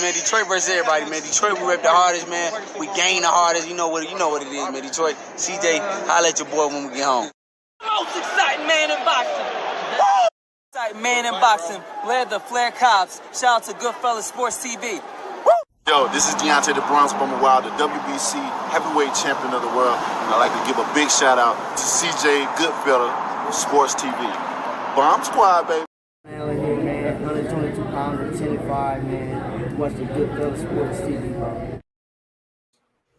man. Detroit versus everybody, man. Detroit, we rep the hardest, man. We gain the hardest. You know what it is, man. Detroit, CJ, holla at your boy when we get home. Most exciting man in boxing. Exciting man in boxing. Led the Flair Cops. Shout out to Goodfellas Sports TV. Yo, this is Deontay the Bronx Bummer Wild, the WBC heavyweight champion of the world. And I'd like to give a big shout out to CJ Goodfellas Sports TV. Bomb Squad, baby. Man, here, man. 122 pounds, 10-5, man. Watch the Goodfellas Sports TV, bro.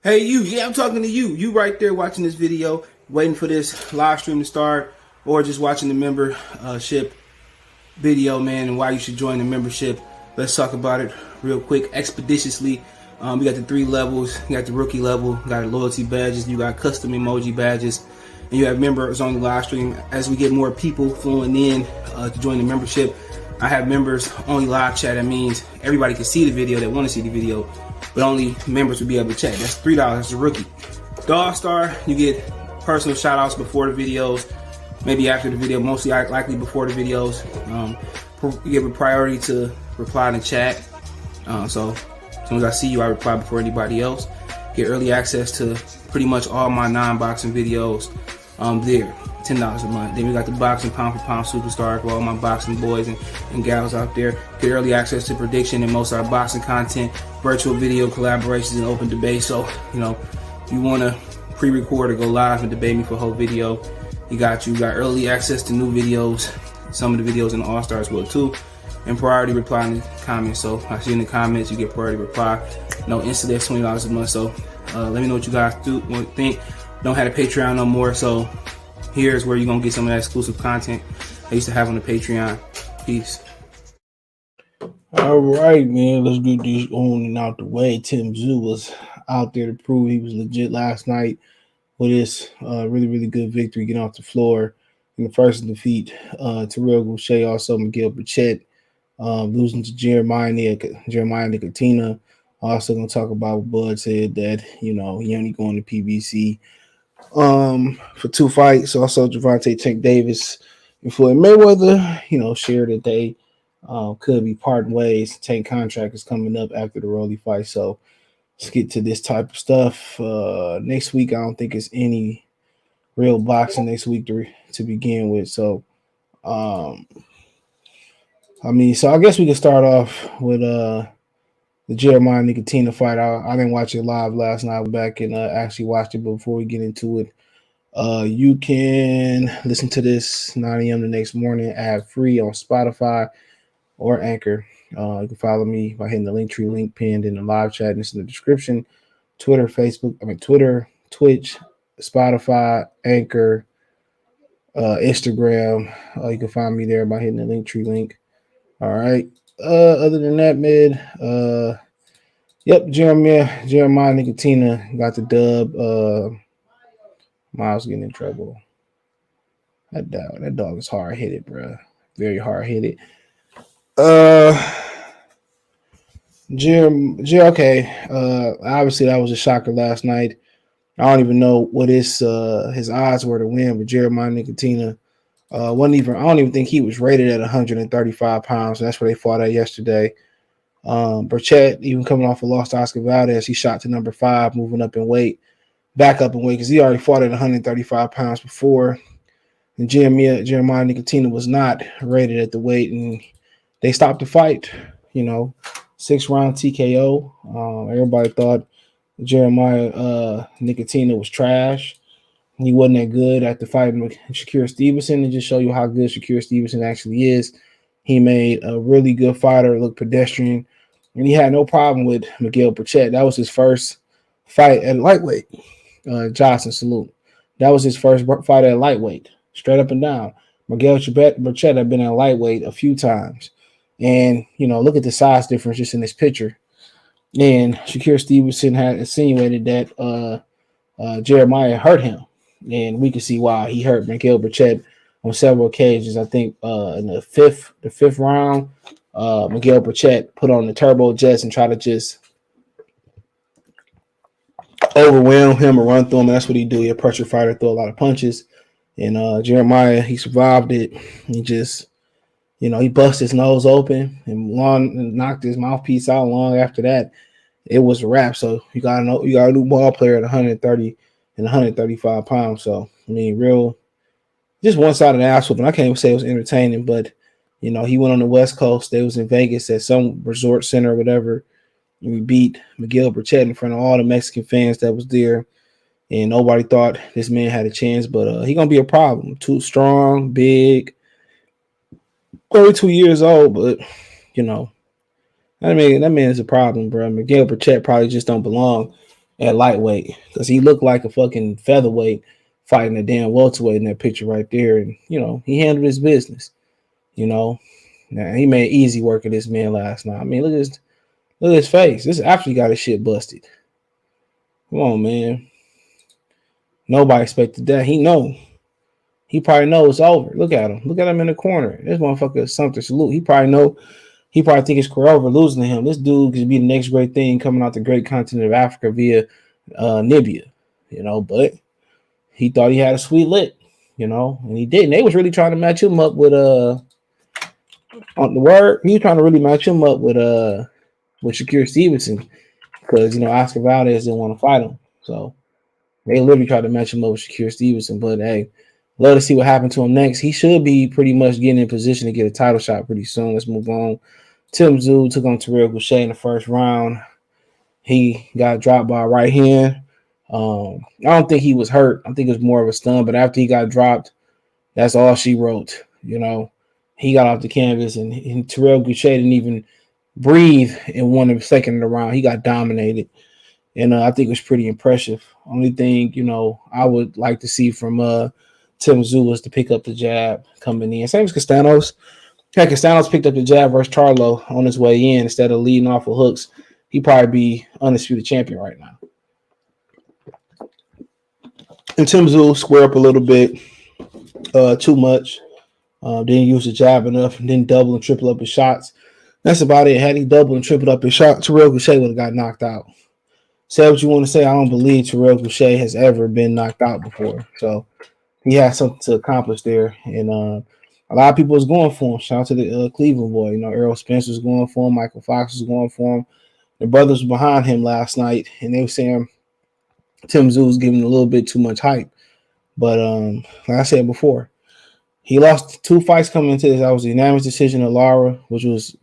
Hey, you. Yeah, I'm talking to you. You right there watching this video, waiting for this live stream to start, or just watching the membership video, man, and why you should join the membership. Let's talk about it real quick, expeditiously. We got the 3 levels. You got the rookie level, you got loyalty badges, you got custom emoji badges, and you have members on the live stream. As we get more people flowing in to join the membership, I have members only live chat. That means everybody can see the video that want to see the video, but only members will be able to chat. That's $3. That's a rookie. The All-Star, you get personal shout outs before the videos, maybe after the video, mostly likely before the videos. You give a priority to reply in the chat. So as soon as I see you, I reply before anybody else. Get early access to pretty much all my non-boxing videos there, $10 a month. Then we got the boxing pound for pound superstar for all my boxing boys and gals out there. Get early access to prediction and most of our boxing content, virtual video collaborations, and open debate. So, you know, if you want to pre-record or go live and debate me for a whole video, you got early access to new videos. Some of the videos in the All-Stars will too. And priority reply in the comments. So I see in the comments, you get priority reply. No instant, that's $20 a month. So let me know what you guys think. Don't have a Patreon no more. So here's where you're going to get some of that exclusive content I used to have on the Patreon. Peace. All right, man. Let's get this on and out the way. Tszyu was out there to prove he was legit last night with his really, really good victory, getting off the floor in the first defeat. Terrell, Gausha, also Miguel Berchelt. Losing to Jeremia, Nakathila. Also going to talk about what Bud said that, you know, he only going to PBC for 2 fights. Also, Gervonta Davis and Floyd Mayweather, you know, shared that they could be parting ways. Tank contract is coming up after the Rolly fight. So let's get to this type of stuff. Next week, I don't think it's any real boxing next week to begin with. So, so I guess we can start off with the Jeremiah Nakathila fight. I didn't watch it live last night. I went back and actually watched it before we get into it. You can listen to this 9 a.m. the next morning ad-free on Spotify or Anchor. You can follow me by hitting the Linktree link pinned in the live chat, and it's in the description. Twitter, Twitch, Spotify, Anchor, Instagram. You can find me there by hitting the Linktree link. All right. Other than that, Jeremia Nakathila got the dub. Miles getting in trouble. That dog is hard headed, bro. Very hard headed. Okay. Obviously that was a shocker last night. I don't even know what his odds were to win, but Jeremiah Nakathila I don't even think he was rated at 135 pounds. That's where they fought at yesterday. Berchelt, even coming off a loss to Oscar Valdez, he shot to number 5, moving up in weight, back up in weight, because he already fought at 135 pounds before. And Jeremiah Nakathila was not rated at the weight, and they stopped the fight. 6-round TKO. Everybody thought Jeremiah Nakathila was trash. He wasn't that good after fighting with Shakur Stevenson. And just show you how good Shakur Stevenson actually is. He made a really good fighter look pedestrian. And he had no problem with Miguel Berchelt. That was his first fight at lightweight. Johnson, salute. That was his first fight at lightweight. Straight up and down. Miguel Berchelt had been at lightweight a few times. And, look at the size difference just in this picture. And Shakur Stevenson had insinuated that Jeremiah hurt him. And we can see why he hurt Miguel Berchelt on several occasions. I think in the fifth round, Miguel Berchelt put on the turbo jets and tried to just overwhelm him or run through him. And that's what he do. He a pressure fighter, throw a lot of punches. And Jeremiah, he survived it. He just You know, he busted his nose open and knocked his mouthpiece out. Long after that, it was a wrap. So you got a new ball player at 130 and 135 pounds. So I mean, just one side of the ass whooping. I can't even say it was entertaining, but you know, he went on the West Coast. They was in Vegas at some resort center or whatever. And we beat Miguel Berchelt in front of all the Mexican fans that was there. And nobody thought this man had a chance, but he gonna be a problem. Too strong, big, 32 years old, but you know, that man is a problem, bro. Miguel Berchelt probably just don't belong at lightweight because he looked like a fucking featherweight fighting a damn welterweight in that picture right there. And you know, he handled his business. You know, now, he made easy work of this man last night. I mean, look at his face. This actually got his shit busted. Come on, man. Nobody expected that. He probably knows it's over. Look at him. Look at him in the corner. This motherfucker is something to salute. He probably think his career over losing to him. This dude could be the next great thing coming out the great continent of Africa via Nibia, you know, but he thought he had a sweet lick, you know, and he didn't. They was really trying to match him up with on the word. He was trying to really match him up with Shakur Stevenson because, you know, Oscar Valdez didn't want to fight him. So they literally tried to match him up with Shakur Stevenson, but hey, love to see what happened to him next. He should be pretty much getting in position to get a title shot pretty soon. Let's move on. Tszyu took on Terrell in the first round. He got dropped by a right hand. I don't think he was hurt. I think it was more of a stun, but after he got dropped, that's all she wrote. You know, he got off the canvas, and Terrell didn't even breathe in one second of the round. He got dominated, and I think it was pretty impressive. Only thing, you know, I would like to see from Tszyu was to pick up the jab coming in. Same as Castano's. Heck, Castano's picked up the jab versus Charlo on his way in instead of leading off with hooks. He'd probably be undisputed champion right now. And Tszyu square up a little bit, too much. Didn't use the jab enough, and didn't double and triple up his shots. That's about it. Had he doubled and tripled up his shot, Terrell would have got knocked out. Say what you want to say. I don't believe Terrell has ever been knocked out before. So he had something to accomplish there, and a lot of people was going for him. Shout out to the Cleveland boy. You know, Errol Spence was going for him. Michael Fox was going for him. The brothers were behind him last night, and they were saying Tszyu was giving a little bit too much hype. But like I said before, he lost 2 fights coming into this. That was a unanimous decision of Lara, which was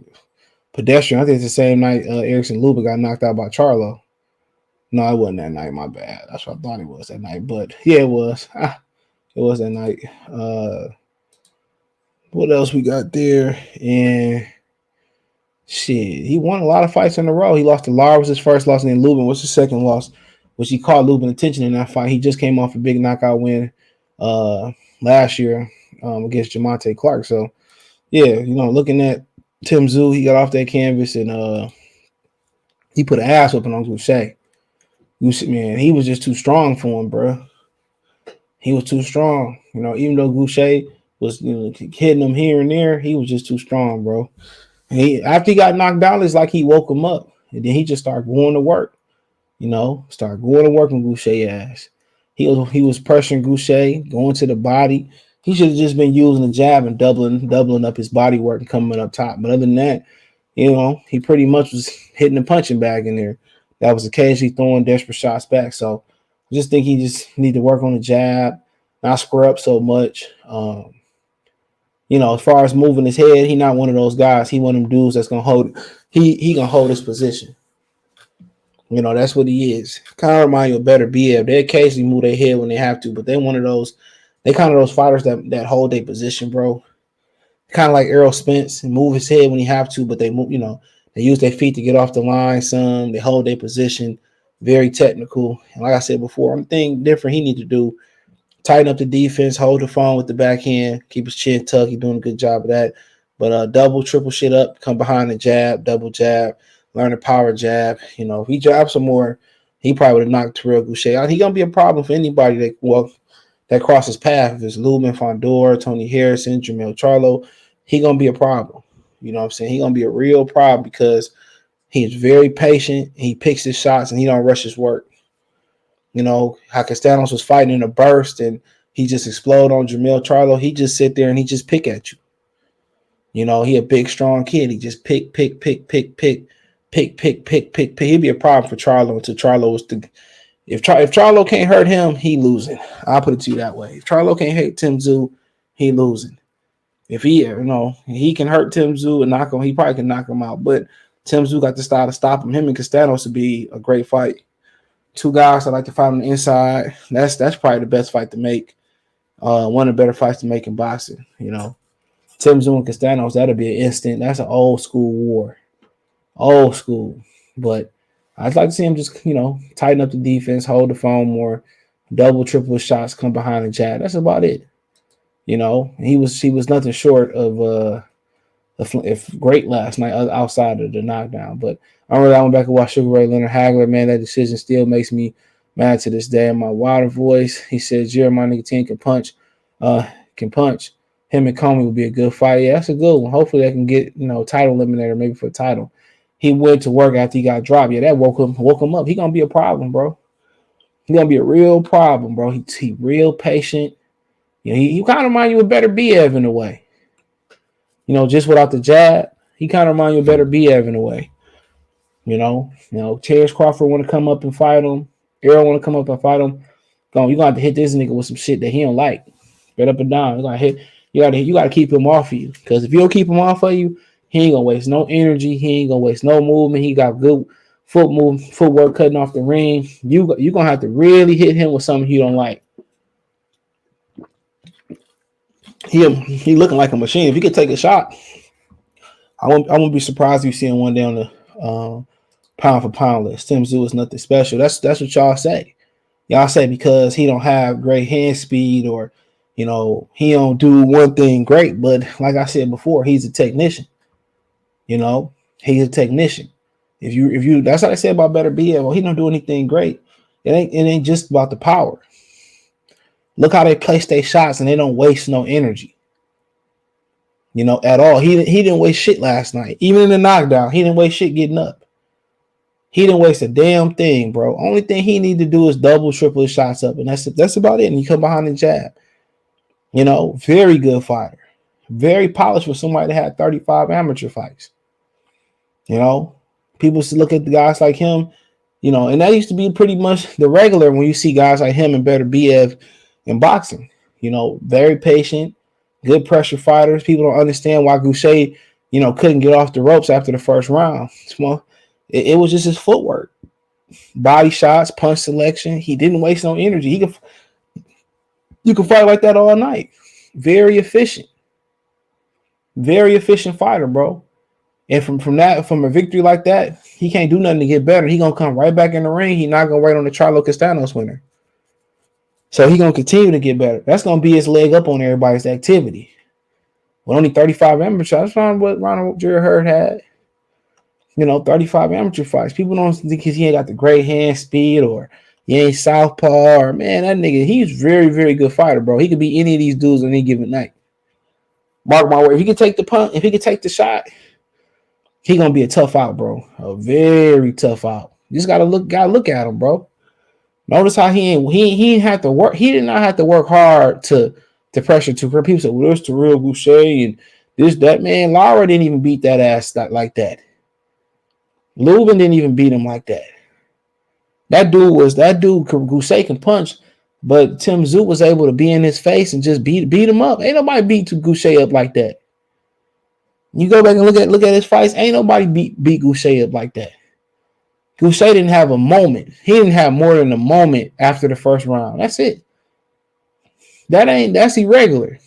pedestrian. I think it's the same night Erickson Luba got knocked out by Charlo. No, it wasn't that night. My bad. That's what I thought it was that night. But yeah, it was. It was that night. What else we got there? And shit, he won a lot of fights in a row. He lost to Lara was his first loss, and then Lubin was his second loss, which he caught Lubin attention in that fight. He just came off a big knockout win last year against Gervonta Clark. So yeah, you know, looking at Tszyu, he got off that canvas and he put an ass whooping on Gausha. Man, he was just too strong for him, bro. He was too strong. You know, even though Gausha was, you know, hitting him here and there, he was just too strong, bro. And after he got knocked out, it's like he woke him up. And then he just started going to work. You know, started going to work on Gausha ass. He was pressuring Gausha, going to the body. He should have just been using the jab and doubling up his body work and coming up top. But other than that, you know, he pretty much was hitting the punching bag in there. That was occasionally throwing desperate shots back. So I just think he just need to work on the jab, not square up so much. You know, as far as moving his head, he not one of those guys. He one of them dudes that's gonna hold. He gonna hold his position. You know, that's what he is. Kind of remind you of Better BF. They occasionally move their head when they have to, but they're one of those. They kind of those fighters that hold their position, bro. Kind of like Errol Spence, and move his head when he have to, but they move. You know, they use their feet to get off the line. Some they hold their position. Very technical. And like I said before, one thing different he need to do. Tighten up the defense, hold the phone with the backhand, keep his chin tucked. He's doing a good job of that. But double, triple shit up, come behind the jab, double jab, learn the power jab. You know, if he jabs some more, he probably would have knocked Terrell Gausha out. He's going to be a problem for anybody that crosses path. If it's Lubin, Fondor, Tony Harrison, Jermell, Charlo, he's going to be a problem. You know what I'm saying? He's going to be a real problem because he is very patient. He picks his shots, and he don't rush his work. You know, how Castano was fighting in a burst and he just explode on Jermell Charlo. He just sit there and he just pick at you. You know, he a big, strong kid. He just pick. He'd be a problem for Charlo until Charlo was the. If Charlo can't hurt him, he losing. I'll put it to you that way. If Charlo can't hurt Tszyu, he losing. If he, he can hurt Tszyu and knock him, he probably can knock him out. But Tszyu got the style to stop him. Him and Castano to be a great fight. Two guys that like to fight on the inside. That's probably the best fight to make. One of the better fights to make in boxing. Tszyu and Castano, that'll be an instant. That's an old school war. Old school. But I'd like to see him just, tighten up the defense, hold the phone more, double, triple shots, come behind and jab. That's about it. He was nothing short of if great last night outside of the knockdown. But I remember I went back and watched Sugar Ray Leonard Hagler. Man, that decision still makes me mad to this day. In my wilder voice, he said Jeremiah Nakathila can punch. Him and Comey would be a good fight. Yeah, that's a good one. Hopefully they can get, title eliminator maybe for a title. He went to work after he got dropped. Yeah, that woke him up. He gonna be a problem, bro. He gonna be a real problem, bro. He real patient. He kind of remind you of Better Biev in a way. Just without the jab, he kind of remind you of Better Biev in a way. Terence Crawford want to come up and fight him. Errol want to come up and fight him. You're gonna have to hit this nigga with some shit that he don't like. Straight up and down. You're gonna hit. You gotta keep him off of you. Because if you don't keep him off of you, he ain't gonna waste no energy. He ain't gonna waste no movement. He got good footwork cutting off the ring. You gonna have to really hit him with something he don't like. He looking like a machine. If he could take a shot, I won't be surprised if you see him one day on the pound for pound list. Tszyu is nothing special. That's what y'all say. Y'all say because he don't have great hand speed or he don't do one thing great. But like I said before, he's a technician. He's a technician. If you that's what I said about Better Biev. Well, he don't do anything great. It ain't just about the power. Look how they place their shots and they don't waste no energy. At all. He didn't waste shit last night. Even in the knockdown, he didn't waste shit getting up. He didn't waste a damn thing, bro. Only thing he need to do is double, triple his shots up, and that's about it. And he come behind and jab. Very good fighter. Very polished for somebody that had 35 amateur fights. People used to look at the guys like him, and that used to be pretty much the regular when you see guys like him and Better Biev in boxing. Very patient, good pressure fighters. People don't understand why Gausha, couldn't get off the ropes after the first round. Well, it was just his footwork, body shots, punch selection. He didn't waste no energy. You can fight like that all night. Very efficient fighter, bro. And from a victory like that, he can't do nothing to get better. He gonna come right back in the ring. He not gonna wait on the Charlo Castanos winner. So he gonna continue to get better. That's gonna be his leg up on everybody's activity. With only 35 amateur, that's not what Ronald Jerry Hurd had. 35 amateur fights. People don't think he ain't got the great hand speed or he ain't southpaw or man, that nigga, he's very, very good fighter, bro. He could be any of these dudes on any given night. Mark my word. If he can take the punt, if he can take the shot, he gonna be a tough out, bro. A very tough out. You just gotta look at him, bro. Notice how he didn't have to work. He did not have to work hard to pressure to people say, well, there's Terrell Gausha and this, that. Man, Lara didn't even beat that ass like that. Lubin didn't even beat him like that. That dude, Gausha can punch, but Tszyu was able to be in his face and just beat him up. Ain't nobody beat Gausha up like that. You go back and look at his fights. Ain't nobody beat Gausha up like that. Gausha didn't have a moment. He didn't have more than a moment after the first round. That's it. That's irregular.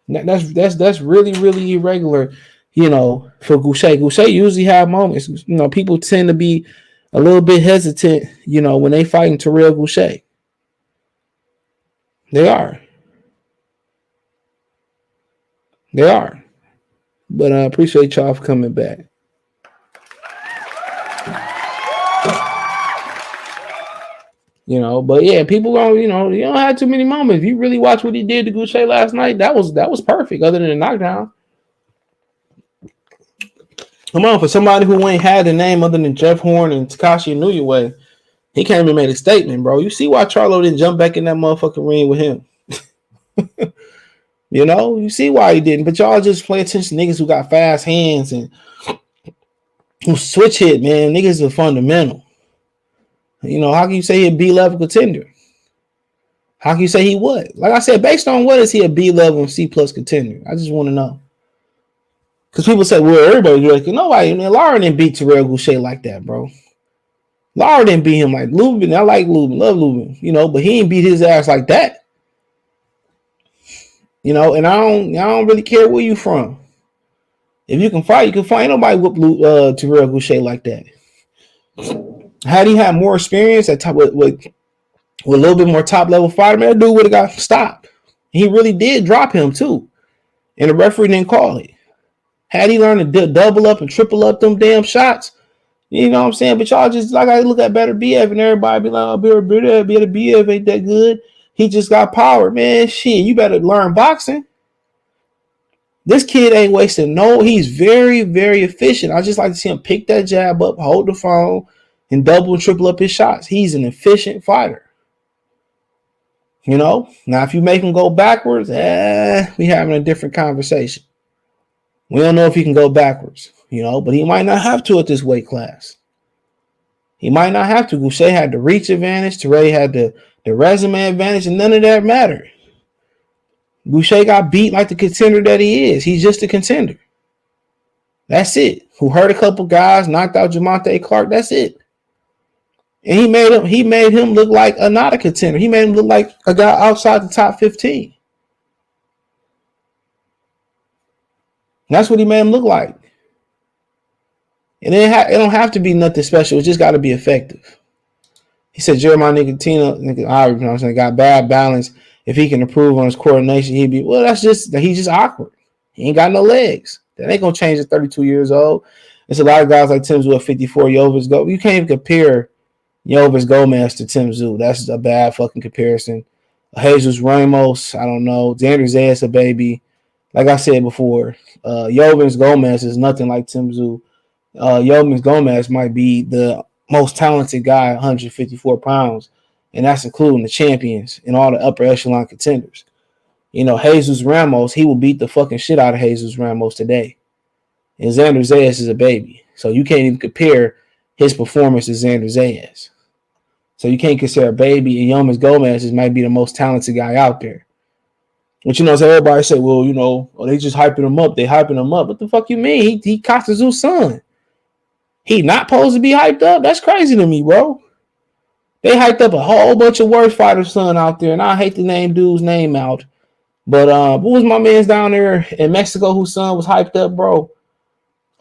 That's really, really irregular, for Gausha. Gausha usually have moments. People tend to be a little bit hesitant, when they fighting Terrell Gausha. They are. But I appreciate y'all for coming back. But yeah, people don't, you don't have too many moments. If you really watch what he did to Gausha last night, that was perfect, other than the knockdown. Come on, for somebody who ain't had the name other than Jeff Horn and Takashi Inoue, he came and made a statement, bro. You see why Charlo didn't jump back in that motherfucking ring with him. You know, you see why he didn't. But y'all just pay attention to niggas who got fast hands and who switch hit, man. Niggas are fundamental. You know, how can you say he a B-level contender? How can you say he what? Like I said, based on what is he a B-level and C-plus contender? I just want to know. Because people say, well, everybody's like, nobody. Lara didn't beat Terrell Gausha like that, bro. Lara didn't beat him like Lubin. I like Lubin, love Lubin, but he didn't beat his ass like that. And I don't really care where you from. If you can fight, you can fight. Ain't nobody whoop Terrell Gausha like that. Had he had more experience at top with a little bit more top level fighter, man, that dude would have got stopped. He really did drop him too, and the referee didn't call it. Had he learned to double up and triple up them damn shots, you know what I'm saying? But y'all just like I look at Better BF and everybody be like, oh, Better BF ain't that good. He just got power, man. Shit, you better learn boxing. This kid ain't wasting he's very, very efficient. I just like to see him pick that jab up, hold the phone, and double and triple up his shots. He's an efficient fighter. Now if you make him go backwards, we having a different conversation. We don't know if he can go backwards, but he might not have to at this weight class. He might not have to. Gausha had the reach advantage. Terrell had the resume advantage, and none of that mattered. Gausha got beat like the contender that he is. He's just a contender. That's it. Who hurt a couple guys, knocked out Gervonta Clark. That's it. And he made him look like not a contender. He made him look like a guy outside the top 15. That's what he made him look like. And it don't have to be nothing special. It just got to be effective. He said Jeremiah Nakathila, got bad balance. If he can improve on his coordination, he's just awkward. He ain't got no legs. That ain't going to change at 32 years old. There's a lot of guys like Tszyu at 54. You can't even compare Yovis Gomez to Tszyu. That's a bad fucking comparison. Jesus Ramos, I don't know. Xander Zayas, a baby. Like I said before, Yovis Gomez is nothing like Tszyu. Yovis Gomez might be the most talented guy, 154 pounds, and that's including the champions and all the upper echelon contenders. Jesus Ramos, he will beat the fucking shit out of Jesus Ramos today. And Xander Zayas is a baby. So you can't even compare his performance to Xander Zayas. So you can't consider a baby, and Yovis Gomez might be the most talented guy out there. But so everybody say, well, they just hyping him up. They hyping him up. What the fuck you mean? He Castano's son. He not supposed to be hyped up? That's crazy to me, bro. They hyped up a whole bunch of worst fighters' son out there, and I hate to name dude's name out. But what was my man's down there in Mexico whose son was hyped up, bro?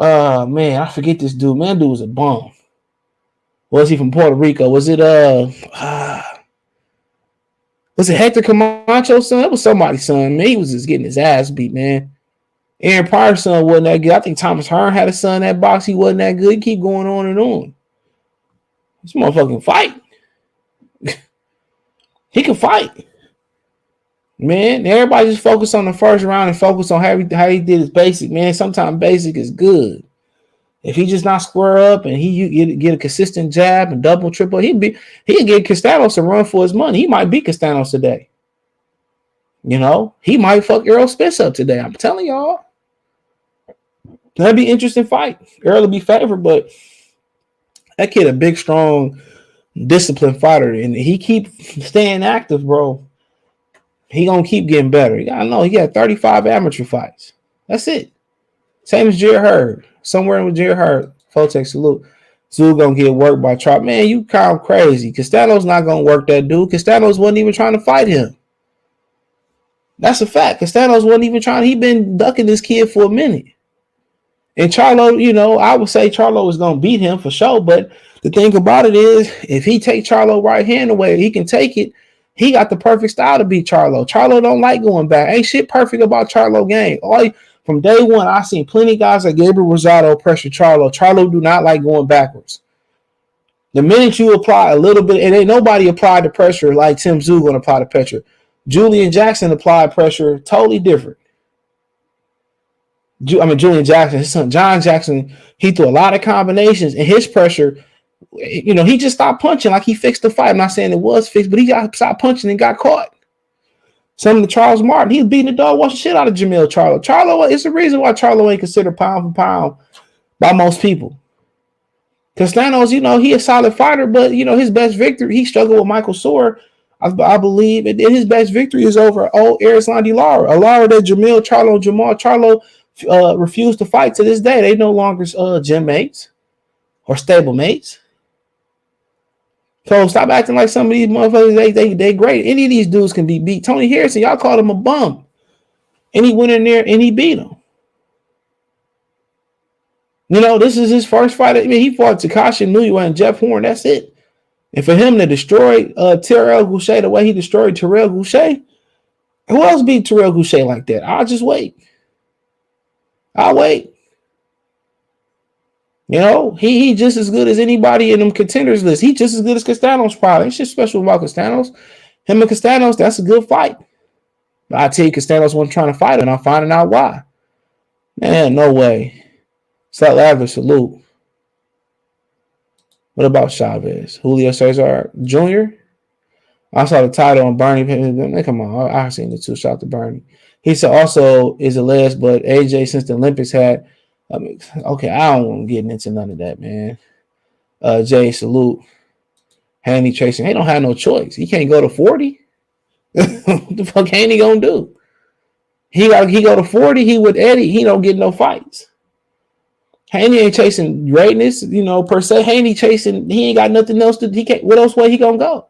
Man, I forget this dude. Man, dude was a bum. Was he from Puerto Rico? Was it Hector Camacho's son? It was somebody's son. Man, he was just getting his ass beat, man. Aaron Pryor's son wasn't that good. I think Thomas Hearn had a son that box. He wasn't that good. He keep going on and on. This motherfucking fight. He can fight. Man, everybody just focus on the first round and focus on how he did his basic, man. Sometimes basic is good. If he just not square up and he get a consistent jab and double, triple, he can get Castano to run for his money. He might beat Castano today. He might fuck Errol Spence up today. I'm telling y'all. That'd be an interesting fight. Errol will be favored, but that kid a big, strong, disciplined fighter, and he keep staying active, bro. He gonna keep getting better. I know he got 35 amateur fights. That's it. Same as Jared Hurd. Somewhere with Jared Hurd. Fotex salute. Tszyu gonna get worked by Charlo. Man, you kind of crazy. Castano's not gonna work that dude. Castano's wasn't even trying to fight him. That's a fact. Castano's wasn't even trying. He been ducking this kid for a minute. And Charlo, I would say Charlo was gonna beat him for sure. But the thing about it is, if he take Charlo right hand away, he can take it. He got the perfect style to beat Charlo. Charlo don't like going back. Ain't shit perfect about Charlo game. From day one, I seen plenty of guys like Gabriel Rosado pressure Charlo. Charlo do not like going backwards. The minute you apply a little bit, and ain't nobody applied the pressure like Tszyu gonna apply the pressure. Julian Jackson applied pressure totally different. Julian Jackson, his son John Jackson, he threw a lot of combinations, and his pressure, he just stopped punching like he fixed the fight. I'm not saying it was fixed, but he stopped punching and got caught. Some of the Charles Martin, he's beating the dog wash shit out of Jermell Charlo. Charlo, it's the reason why Charlo ain't considered pound for pound by most people. Castano's, he a solid fighter, but his best victory, he struggled with Michael Soar, I believe, and his best victory is over Erislandy Lara, a Lara that Jermell Charlo and Jermall Charlo refused to fight to this day. They no longer gym mates or stable mates. So stop acting like some of these motherfuckers, they great. Any of these dudes can be beat. Tony Harrison, y'all called him a bum. And he went in there and he beat him. This is his first fight. I mean, he fought Takashi Inouye and Jeff Horn. That's it. And for him to destroy Terrell Gausha the way he destroyed Terrell Gausha, who else beat Terrell Gausha like that? I'll just wait. I'll wait. He just as good as anybody in them contenders list. He just as good as Castano's probably. It's just special about Castano's. Him and Castano's, that's a good fight. But I tell you, Castano's wasn't trying to fight, and I'm finding out why. Man, no way. Salute. What about Chavez? Julio Cesar Jr.? I saw the title on Bernie. Come on, I've seen the two shot to Bernie. He said also is a les, but AJ since the Olympics had. Okay, I don't want to get into none of that, man. Jay, salute. Haney chasing. He don't have no choice. He can't go to 40. What the fuck Haney gonna do? He go to 40. He with Eddie. He don't get no fights. Haney ain't chasing greatness, per se. Haney chasing. He ain't got nothing else to. He can't. What else way he gonna go?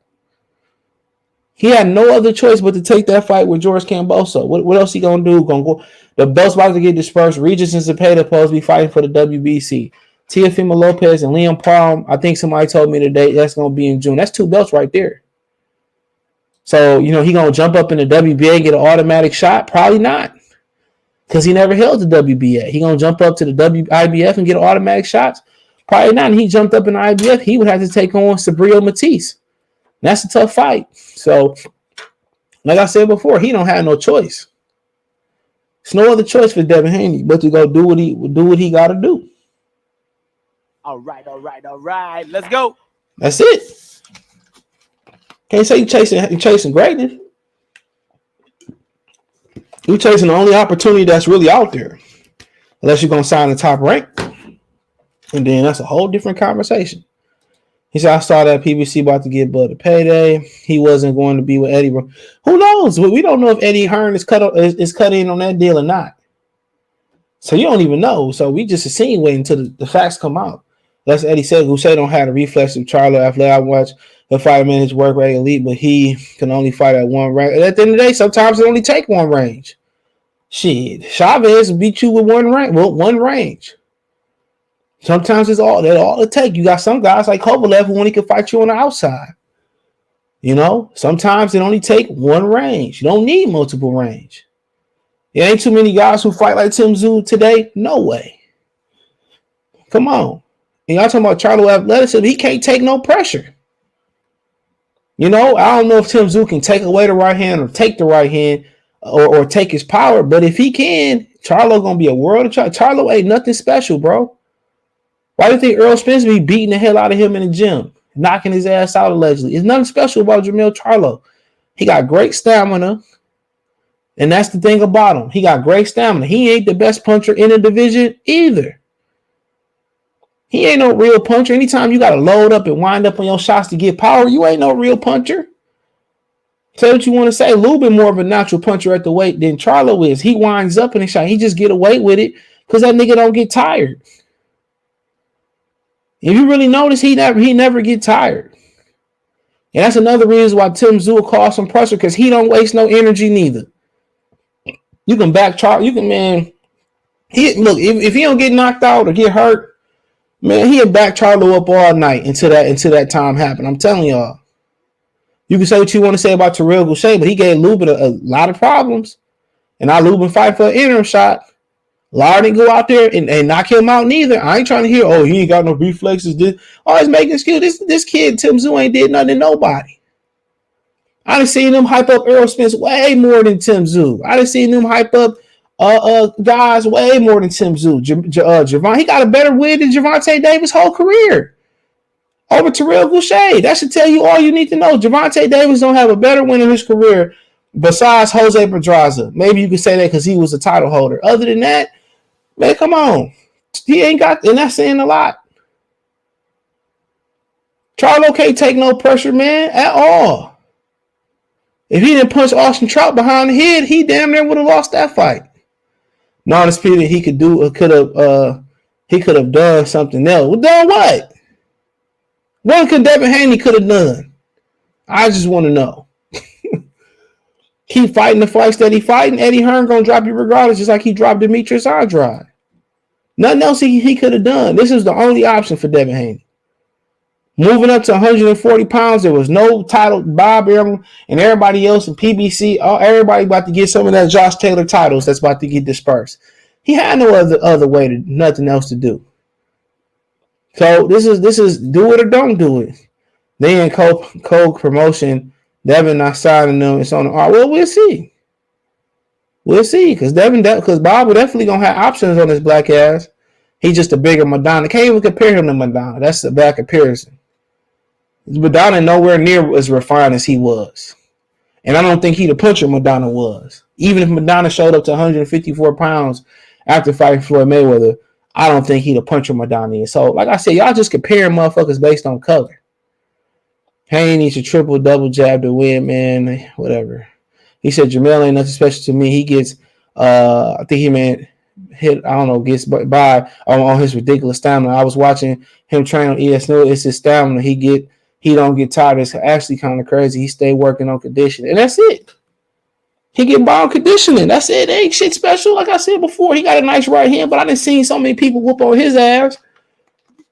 He had no other choice but to take that fight with George Kambosos. What else he gonna do? Gonna go. The belt's about to get dispersed. Regis and Zepeda supposed to be fighting for the WBC. Teofimo Lopez and Liam Palm. I think somebody told me today that's gonna be in June. That's two belts right there. So he gonna jump up in the WBA and get an automatic shot? Probably not, because he never held the WBA. He gonna jump up to the IBF and get automatic shots? Probably not. And he jumped up in the IBF. He would have to take on Sabrio Matisse. That's a tough fight. So, like I said before, he don't have no choice. There's no other choice for Devin Haney but to go do what he got to do. All right. Let's go. That's it. Can't say you chasing greatness. You chasing the only opportunity that's really out there, unless you're gonna sign the top rank, and then that's a whole different conversation. He said, I saw that PBC about to get Bud a payday. He wasn't going to be with Eddie. Who knows? We don't know if Eddie Hearn is cut in on that deal or not. So you don't even know. So we just waiting until the facts come out. That's Eddie said, Gausha don't have the reflex of Charlo athletic. I watch the fight his work rate elite, but he can only fight at one range. At the end of the day, sometimes it only take one range. Shit, Chavez beat you with one range. Sometimes it's all it takes. You got some guys like Kovalev who only can fight you on the outside. Sometimes it only take one range. You don't need multiple range. There ain't too many guys who fight like Tszyu today. No way. Come on. And y'all talking about Charlo athleticism. He can't take no pressure. I don't know if Tszyu can take away the right hand or take the right hand or take his power. But if he can, Charlo gonna be a world of Charlo. Charlo ain't nothing special, bro. Why do you think Errol Spence be beating the hell out of him in the gym, knocking his ass out allegedly? There's nothing special about Jermell Charlo. He got great stamina, and that's the thing about him. He got great stamina. He ain't the best puncher in the division either. He ain't no real puncher. Anytime you got to load up and wind up on your shots to get power, you ain't no real puncher. Say what you want to say. Lou been more of a natural puncher at the weight than Charlo is. He winds up in the shot. He just get away with it because that nigga don't get tired. If you really notice, he never get tired. And that's another reason why Tszyu calls some pressure, because he don't waste no energy neither. You can back Charlo. You can, man. If he don't get knocked out or get hurt, man, he'll back Charlo up all night until that time happened. I'm telling y'all. You can say what you want to say about Terrell Gausha, but he gave Lubin a lot of problems. And now Lubin fight for an interim shot. Lara didn't go out there and knock him out neither. I ain't trying to hear, he ain't got no reflexes. Always making excuse. This kid, Tszyu, ain't did nothing to nobody. I done seen them hype up Errol Spence way more than Tszyu. I done seen them hype up guys way more than Tszyu. Gervonta, he got a better win than Gervonta Davis' whole career over Terrell Gausha. That should tell you all you need to know. Gervonta Davis don't have a better win in his career Besides Jose Pedraza, maybe you could say that because he was a title holder. Other than that, man, come on. He ain't got, and that's saying a lot. Charlo can't take no pressure, man, at all. If he didn't punch Austin Trout behind the head, he damn near would have lost that fight. Non-disputed, he could have done something else. Well, done what? What could Devin Haney could have done? I just want to know. Keep fighting the fights that he fighting. Eddie Hearn gonna drop you regardless, just like he dropped Demetrius Andrade. Nothing else he could have done. This is the only option for Devin Haney. Moving up to 140 pounds, there was no title. Bob Errol and everybody else in PBC, everybody about to get some of that Josh Taylor titles that's about to get dispersed. He had no other way to nothing else to do. So this is do it or don't do it. They in co-promotion. Devin not signing them. It's on the art. Well, we'll see. We'll see because Bob will definitely gonna have options on his black ass. He's just a bigger Madonna. Can't even compare him to Madonna. That's a bad comparison. Madonna nowhere near as refined as he was. And I don't think he the puncher Madonna was. Even if Madonna showed up to 154 pounds after fighting Floyd Mayweather, I don't think he the puncher Madonna is. So, like I said, y'all just comparing motherfuckers based on color. Haney needs a triple, double jab to win, man. Whatever. He said Jermell ain't nothing special to me. He gets, I think he meant hit, I don't know, gets by on his ridiculous stamina. I was watching him train on ESNO. It's his stamina. He don't get tired. It's actually kind of crazy. He stay working on conditioning. And that's it. He get by on conditioning. That's it. Ain't shit special. Like I said before, he got a nice right hand, but I didn't see so many people whoop on his ass.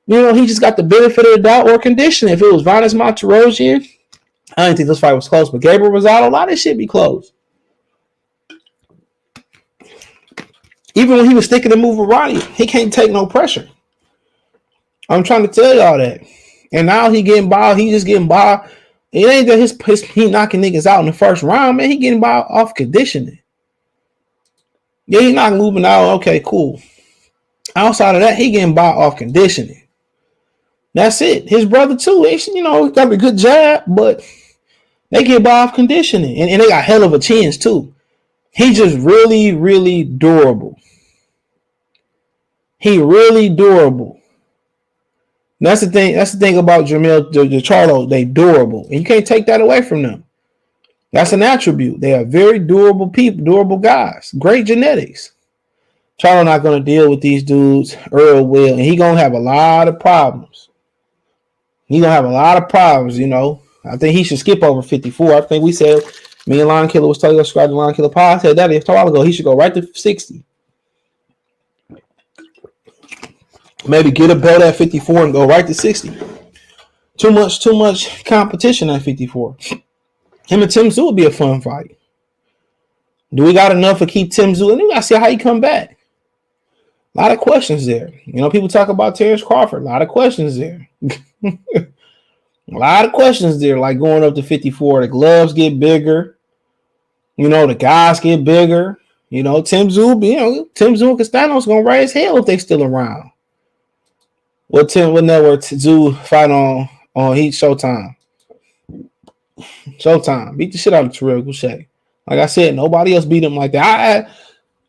You know, he just got the benefit of the doubt or conditioning. If it was Vanes Monterosian, I didn't think this fight was close, but Gabriel Rosado, a lot of this shit be close. Even when he was sticking to move with Ronnie, he can't take no pressure. I'm trying to tell y'all that. And now he getting by. He just getting by. It ain't that he knocking niggas out in the first round, man. He getting by off conditioning. Yeah, he not moving out. Okay, cool. Outside of that, he getting by off conditioning. That's it. His brother too. You know, got a good jab, but they get by off conditioning, and they got hell of a chins too. He just really, really durable. He really durable. That's the thing. That's the thing about Jermell, the Charlo. They durable, and you can't take that away from them. That's an attribute. They are very durable people, durable guys. Great genetics. Charlo not going to deal with these dudes. Errol will, and he gonna have a lot of problems. He gonna have a lot of problems. You know, I think he should skip over 54. I think we said me and Lion Killer was telling you to subscribe to Lion Killer Pod. I said that a while ago. He should go right to 60. Maybe get a belt at 54 and go right to 60. Too much competition at 54. Him and Tszyu would be a fun fight. Do we got enough to keep Tszyu? And we got to see how he come back. A lot of questions there. You know, people talk about Terence Crawford. A lot of questions there. A lot of questions there, like going up to 54. The gloves get bigger. You know, the guys get bigger. You know, Tszyu and Castano's going to raise hell if they still around. What network Tszyu fight on Heat Showtime? Showtime. Beat the shit out of Terrell. Like I said, nobody else beat him like that.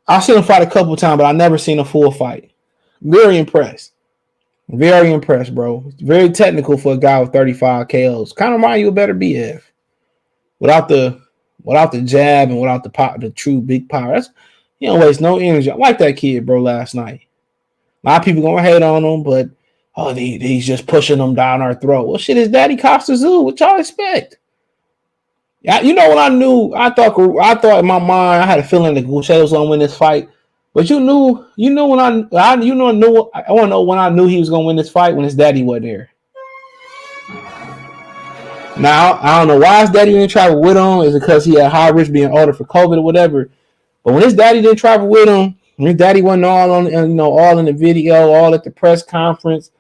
I've seen him fight a couple times, but I've never seen a full fight. Very impressed. Very impressed, bro. Very technical for a guy with 35 KOs. Kind of remind you of better BF. Without the jab and without the true big power. He don't waste no energy. I like that kid, bro, last night. A lot of people gonna hate on him, but he's just pushing them down our throat. Well, shit, his daddy Costa Tszyu. What y'all expect? You know what I knew? I thought in my mind, I had a feeling that Gausha was gonna win this fight. But I want to know when I knew he was gonna win this fight when his daddy wasn't there. Now I don't know why his daddy didn't travel with him. Is it because he had high risk being ordered for COVID or whatever? But when his daddy didn't travel with him, his daddy wasn't all on, all in the video, all at the press conference,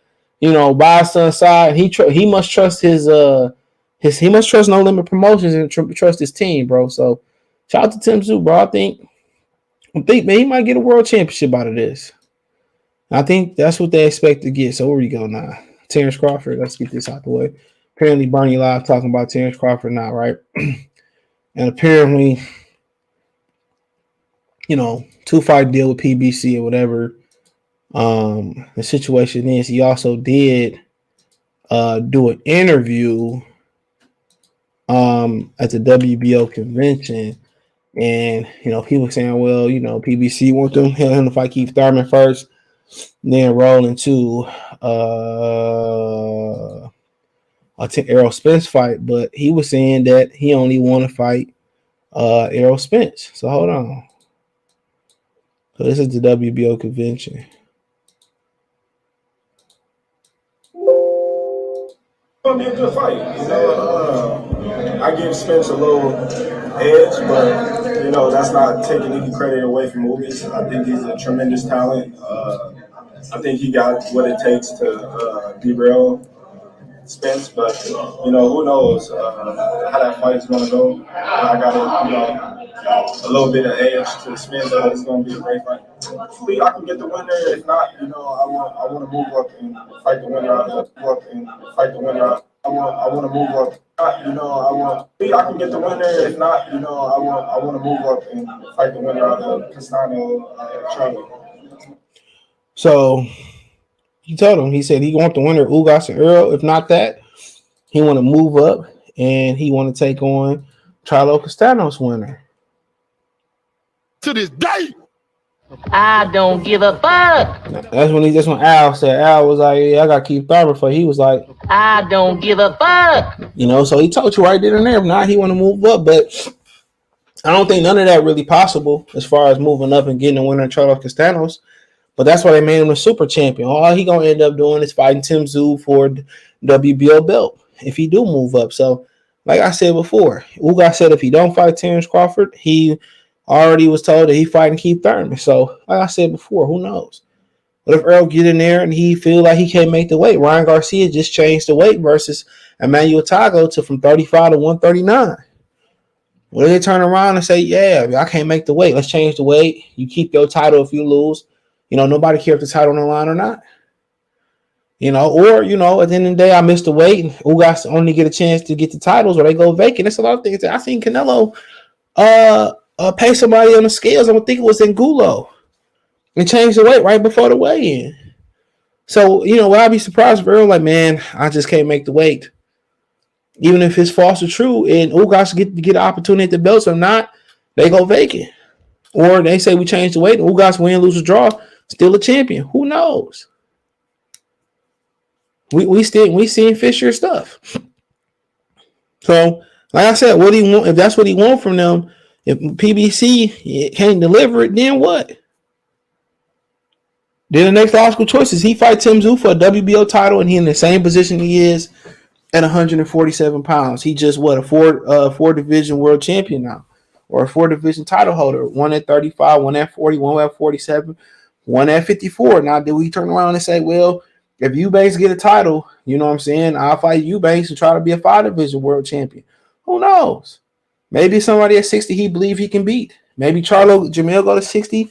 by his son's side. He must trust he must trust No Limit Promotions and trust his team, bro. So shout out to Tszyu, bro. I think man, he might get a world championship out of this. I think that's what they expect to get. So where we go now? Terence Crawford. Let's get this out the way. Apparently, Bernie Live talking about Terence Crawford now, right? And apparently, 2-fight deal with PBC or whatever. The situation is he also did do an interview at the WBO convention. And, he was saying, well, PBC want him to fight Keith Thurman first, then roll into Errol Spence fight. But he was saying that he only want to fight Errol Spence. So hold on. So this is the WBO convention. Gonna be a good fight. I give Spence a little edge, but that's not taking any credit away from Ugas. I think he's a tremendous talent. I think he got what it takes to derail Spence, but who knows how that fight is gonna go. I got a little bit of edge to Spence, but it's gonna be a great fight. Hopefully, I can get the winner. If not, I want to move up and fight the winner. I want to move up. I can get the winner. If not, I want to move up and fight the winner out of Castano, Charlo. So he told him, he said he want the winner Ugas and Errol. If not that, he want to move up and he want to take on Charlo Castano's winner. To this day, I don't give a fuck. That's when Al said. Al was like, yeah, I got Keith Thurman for. He was like, I don't give a fuck. So he told you right there and there. If not, he want to move up. But I don't think none of that really possible as far as moving up and getting the winner of Charlo Castano's. But that's why they made him a super champion. All he going to end up doing is fighting Tszyu for the WBO belt if he do move up. So, like I said before, Ugas said if he don't fight Terence Crawford, he already was told that he fighting Keith Thurman. So, like I said before, who knows? What if Errol get in there and he feel like he can't make the weight? Ryan Garcia just changed the weight versus Emmanuel Tago from 35 to 139. What if they turn around and say, yeah, I can't make the weight. Let's change the weight. You keep your title if you lose. Nobody cares if the title on the line or not. Or, at the end of the day, I missed the weight and Ugas only get a chance to get the titles or they go vacant. There's a lot of things that I seen Canelo pay somebody on the scales. I would think it was Angulo and change the weight right before the weigh-in. So, would I be surprised if Errol like, man, I just can't make the weight. Even if his false are true and Ugas get an opportunity at the belts or not, they go vacant. Or they say we change the weight and Ugas win, lose, or draw, still a champion. Who knows? We seeing Fisher stuff. So, like I said, what do you want? If that's what he want from them, if PBC can't deliver it, then what? Then the next logical choice is he fight Tszyu for a WBO title, and he in the same position he is at 147 pounds. He just a four division world champion now, or a 4-division title holder. One at 35, one at 40, one at 47, one at 54. Now, do we turn around and say, well, if Eubanks get a title, I'll fight Eubanks to try to be a 5-division world champion. Who knows? Maybe somebody at 60 he believe he can beat. Maybe Jermell go to 60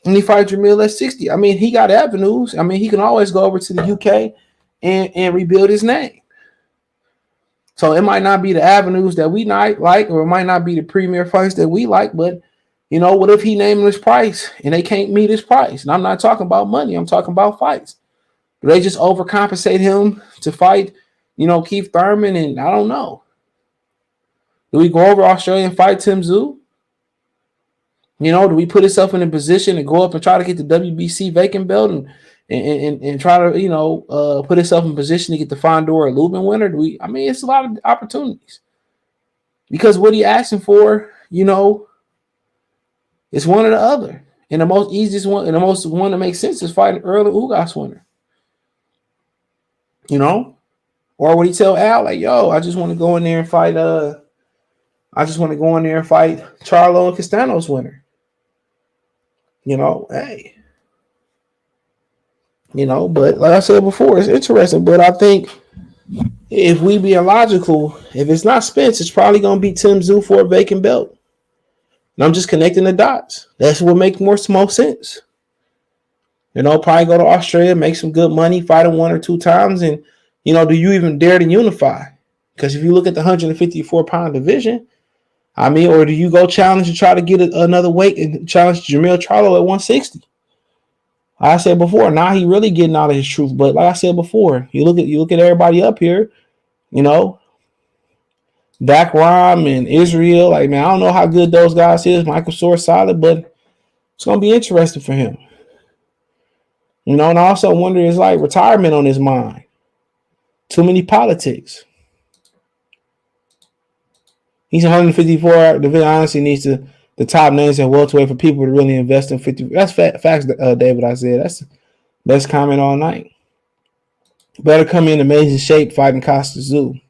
and he fight Jermell at 60. He got avenues. He can always go over to the UK and rebuild his name. So it might not be the avenues that we like, or it might not be the premier fights that we like, but what if he named his price and they can't meet his price? And I'm not talking about money. I'm talking about fights. Do they just overcompensate him to fight, Keith Thurman? And I don't know. Do we go over Australia and fight Tszyu? Do we put ourselves in a position to go up and try to get the WBC vacant belt and try to, put ourselves in position to get the Fondor or Lubin winner? It's a lot of opportunities. Because what he asking for, is one or the other. And the most easiest one and the most one that makes sense is fighting early Ugas winner. Or would he tell Al, like, yo, I just want to go in there and fight Charlo and Castano's winner. Hey. But like I said before, it's interesting. But I think if we be illogical, if it's not Spence, it's probably gonna be Tszyu for a vacant belt. And I'm just connecting the dots. That's what makes most sense. Probably go to Australia, make some good money, fight him 1 or 2 times, and do you even dare to unify? Because if you look at the 154-pound division, I mean, or do you go challenge and try to get another weight and challenge Jermell Charlo at 160? Like I said before, now he really getting out of his truth. But like I said before, you look at everybody up here, you know, Dak Rom and Israel. Like, man, I don't know how good those guys is. Michael Source solid, but it's gonna be interesting for him. You know, and I also wonder is like retirement on his mind. Too many politics. He's 154. The honestly needs the top names at welterweight for people to really invest in 50. That's facts, David. I said that's the best comment all night. Better come in amazing shape fighting Tszyu.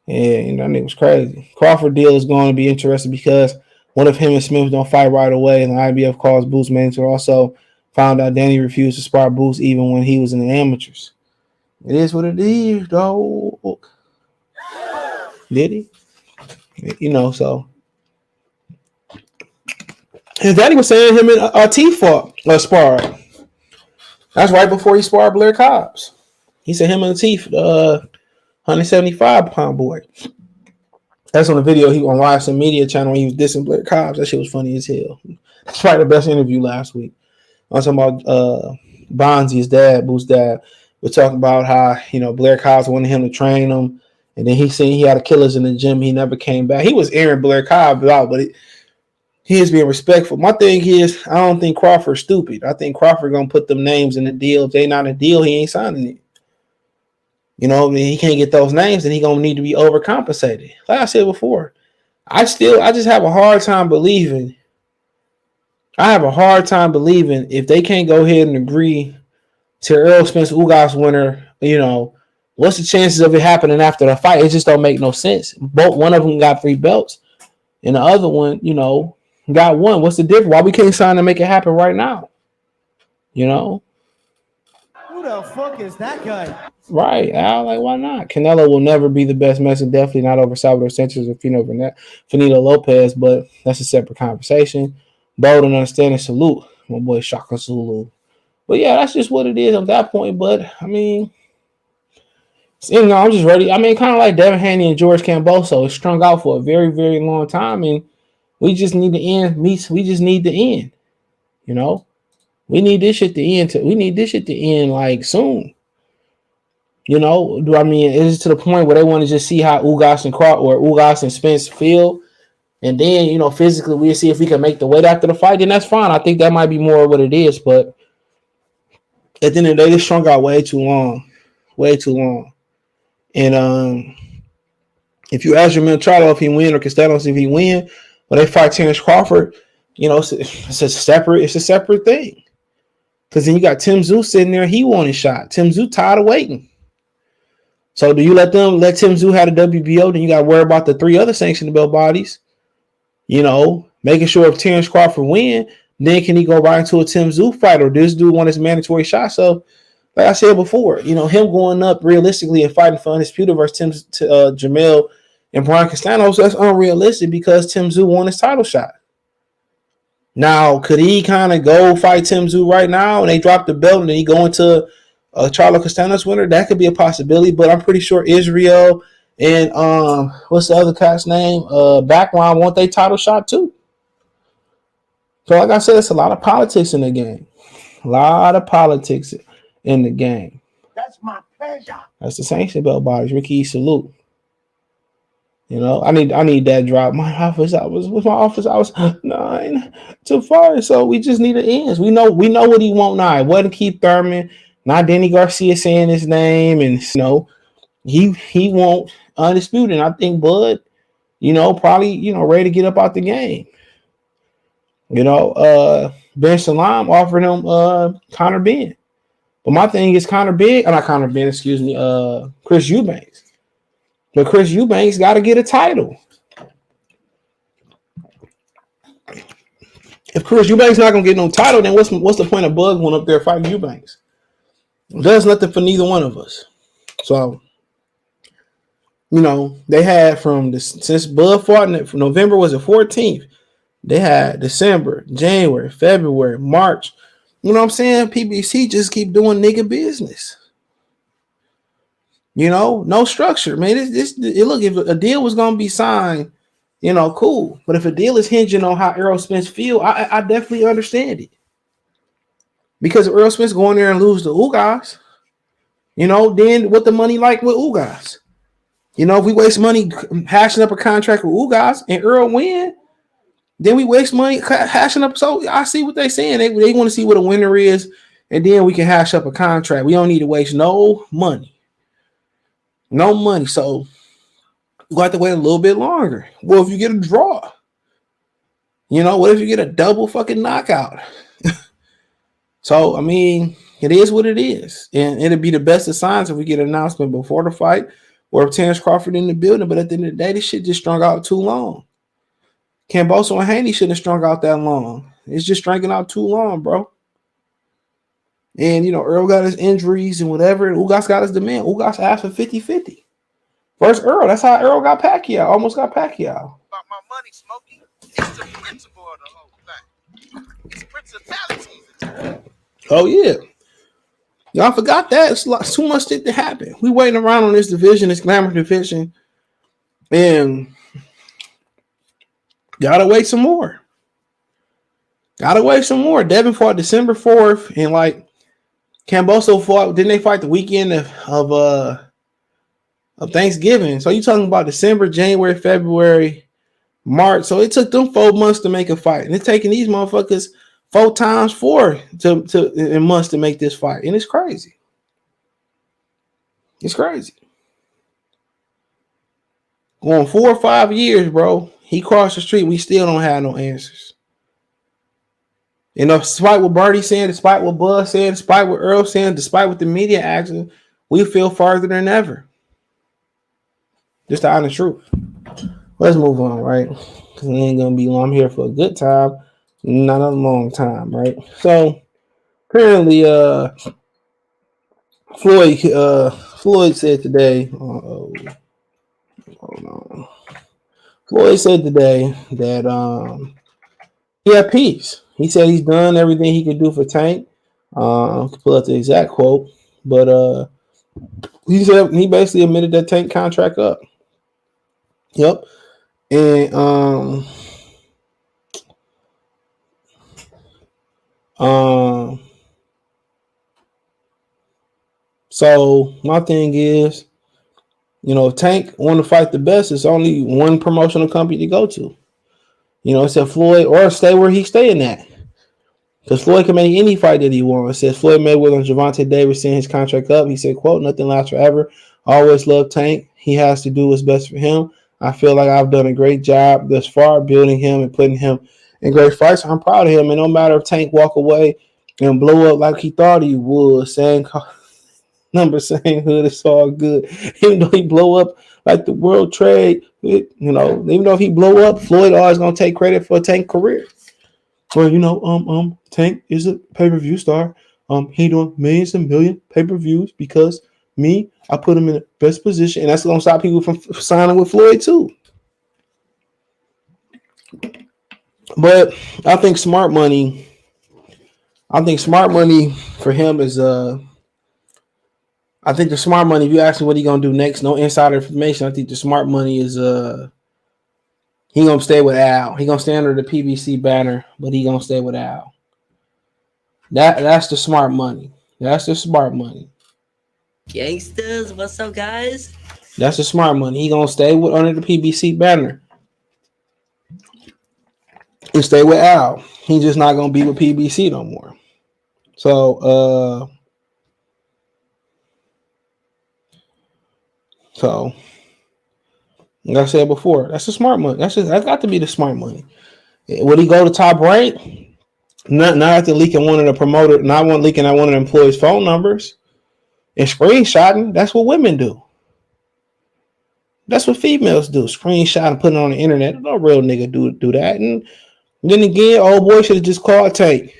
Yeah, you know, that was crazy. Crawford deal is going to be interesting because one of him and Smith don't fight right away, and the IBF calls Boots manager also found out Danny refused to spar Boots even when he was in the amateurs. It is what it is, dog. Did he? You know, so his daddy was saying him and T fought sparred. That's right before he sparred Blair Cobbs. He said him and T 175-pound boy. That's on the video he on live some media channel when he was dissing Blair Cobbs. That shit was funny as hell. That's probably the best interview last week. I was talking about Bonzi, his dad, Boo's dad. We're talking about how, you know, Blair Cobbs wanted him to train him. And then he seen he had a killers in the gym. He never came back. He was airing Blair Cobbs out, but he is being respectful. My thing is, I don't think Crawford's stupid. I think Crawford going to put them names in the deal. If they not in the deal, he ain't signing it. You know, he can't get those names, and he going to need to be overcompensated. Like I said before, I just have a hard time believing. I have a hard time believing if they can't go ahead and agree to Errol Spence Ugas winner, you know, what's the chances of it happening after the fight? It just don't make no sense. One of them got 3 belts, and the other one, you know, got 1. What's the difference? Why we can't sign to make it happen right now? You know? Who the fuck is that guy? Right, Al. Like, why not? Canelo will never be the best Mexican, definitely not over Salvador Sanchez or Finito Lopez, but that's a separate conversation. Bold and understanding, salute, my boy Shaka Zulu. But yeah, that's just what it is at that point. But I mean, you know, I'm just ready. I mean, kind of like Devin Haney and George Camboso. It's strung out for a very, very long time, and we just need to end. We just need to end. You know, we need this shit to end. We need this shit to end like soon. You know, do I mean is it to the point where they want to just see how Ugas and Crawford or Ugas and Spence feel, and then you know physically we'll see if we can make the weight after the fight. Then that's fine. I think that might be more what it is. But at the end of the day, they strung out way too long. And if you ask Jermell Charlo if he win or Castano if he win, when they fight Terence Crawford, you know it's a separate thing. Because then you got Tszyu sitting there, he won his shot. Tszyu tired of waiting. So do you let Tszyu have the WBO? Then you got to worry about the 3 other sanctioned belt bodies. You know, making sure if Terence Crawford win, then can he go right into a Tszyu fight or this dude want his mandatory shot? So, like I said before, you know, him going up realistically and fighting for undisputed versus Jermell and Brian Castano, so that's unrealistic because Tszyu won his title shot. Now, could he kind of go fight Tszyu right now and they drop the belt and then he go into Charlo Castano's winner? That could be a possibility, but I'm pretty sure Israel and what's the other cat's name? Backline want their title shot too. So like I said, it's a lot of politics in the game. A lot of politics in the game. That's my pleasure. That's the sanction belt bodies. Ricky, salute. You know, I need that drop. My office hours 9 to 5. So we just need the ends. We know what he want now. It wasn't Keith Thurman, not Danny Garcia saying his name, and you know, he won't undisputed. And I think Bud, you know, probably, you know, ready to get up out the game. You know, Ben Salam offered him Conor Ben. But my thing is Chris Eubanks. But Chris Eubanks got to get a title. If Chris Eubanks not gonna get no title, then what's the point of Bud going up there fighting Eubanks? It does nothing for neither one of us. So, you know, they had since Bud fought from November was the 14th. They had December, January, February, March. You know what I'm saying? PBC just keep doing nigga business. You know, no structure, man. Look, if a deal was gonna be signed you know, cool. But if a deal is hinging on how Errol Spence feel, I definitely understand it. Because if Errol Spence go in there and lose to Ugas, you know, then what the money like with Ugas? You know, if we waste money hashing up a contract with Ugas and Errol win, then we waste money hashing up. So I see what they're saying. They want to see what a winner is, and then we can hash up a contract. We don't need to waste no money. No money. So we have to wait a little bit longer. Well, if you get a draw, you know, what if you get a double fucking knockout? So, I mean, it is what it is. And it'll be the best of signs if we get an announcement before the fight or if Terence Crawford in the building. But at the end of the day, this shit just strung out too long. Camboso and Haney shouldn't have strung out that long. It's just stringing out too long, bro. And, you know, Errol got his injuries and whatever. And Ugas got his demand. Ugas asked for 50-50. Versus Errol. That's how Errol got Pacquiao. Almost got Pacquiao. About my money, Smokey. It's the principle of the whole thing. It's principalities. Oh, yeah. Y'all forgot that. It's too much shit to happen. We waiting around on this division, this glamour division. And gotta wait some more. Devin fought December 4th. And, like, Camboso fought. Didn't they fight the weekend of Thanksgiving? So you talking about December, January, February, March. So it took them 4 months to make a fight. And it's taking these motherfuckers 4 times 4 in months to make this fight. And it's crazy. It's crazy. Going 4 or 5 years, bro. He crossed the street. We still don't have no answers. You know, despite what Bernie saying, despite what Buzz saying, despite what Earl saying, despite what the media asking, we feel farther than ever. Just the honest truth. Let's move on, right? Because it ain't going to be long. I'm here for a good time. Not a long time, right? So apparently, Floyd said today. Hold on. Floyd said today that he had peace. He said he's done everything he could do for Tank. I can pull up the exact quote, but he said he basically admitted that Tank contract up. Yep, and so my thing is, you know, if Tank want to fight the best, it's only one promotional company to go to. You know, it said Floyd or stay where he's staying at. Because Floyd can make any fight that he wants. It says Floyd Mayweather and Gervonta Davis seeing his contract up. He said, quote, nothing lasts forever. Always love Tank. He has to do what's best for him. I feel like I've done a great job thus far building him and putting him in great fights. I'm proud of him. And no matter if Tank walk away and blow up like he thought he would, saying number, saying hood, it's all good. Even though he blow up like the world trade, you know, even though if he blow up, Floyd always going to take credit for Tank's career. Well, you know, Tank is a pay-per-view star. He doing millions and millions pay-per-views because me, I put him in the best position, and that's gonna stop people from signing with Floyd too. But I think smart money for him is I think the smart money, if you ask me what he gonna do next, no insider information. I think the smart money is he gonna stay with Al. He gonna stay under the PBC banner, but he gonna stay with Al. That's the smart money. That's the smart money. Gangsters, what's up, guys? That's the smart money. He gonna stay with under the PBC banner and stay with Al. He's just not gonna be with PBC no more. So like I said before, that's the smart money. That's got to be the smart money. Would he go to Top Rank? Not after leaking one of the promoter, not one leaking out one of the employees' phone numbers and screenshotting. That's what women do. That's what females do. Screenshot and put it on the internet. No real nigga do that. And then again, old boy should have just called Tank.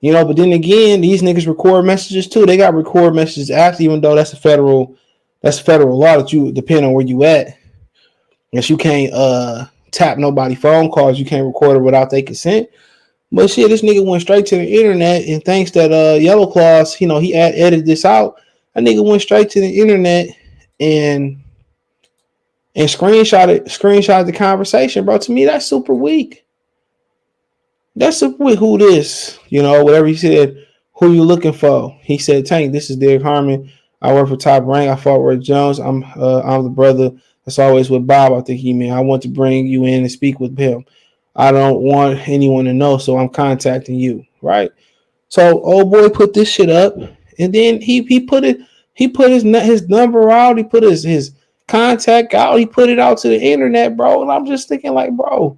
You know, but then again, these niggas record messages too. They got record messages after, even though that's a federal law that you depend on where you at. Yes, you can't tap nobody phone calls. You can't record it without their consent. But shit, this nigga went straight to the internet and thanks that Yellow Claws, you know, he edited this out. That nigga went straight to the internet and and screenshot the conversation, bro. To me, that's super weak. That's super weak. Who this? Whatever he said. Who you looking for? He said, Tank, this is Derek Harmon. I work for Top Rank. I fought with Jones. I'm the brother that's always with Bob. I think he meant I want to bring you in and speak with him. I don't want anyone to know, so I'm contacting you, right? So old boy put this shit up, and then he put his number out. He put his contact out. He put it out to the internet, bro. And I'm just thinking, like, bro,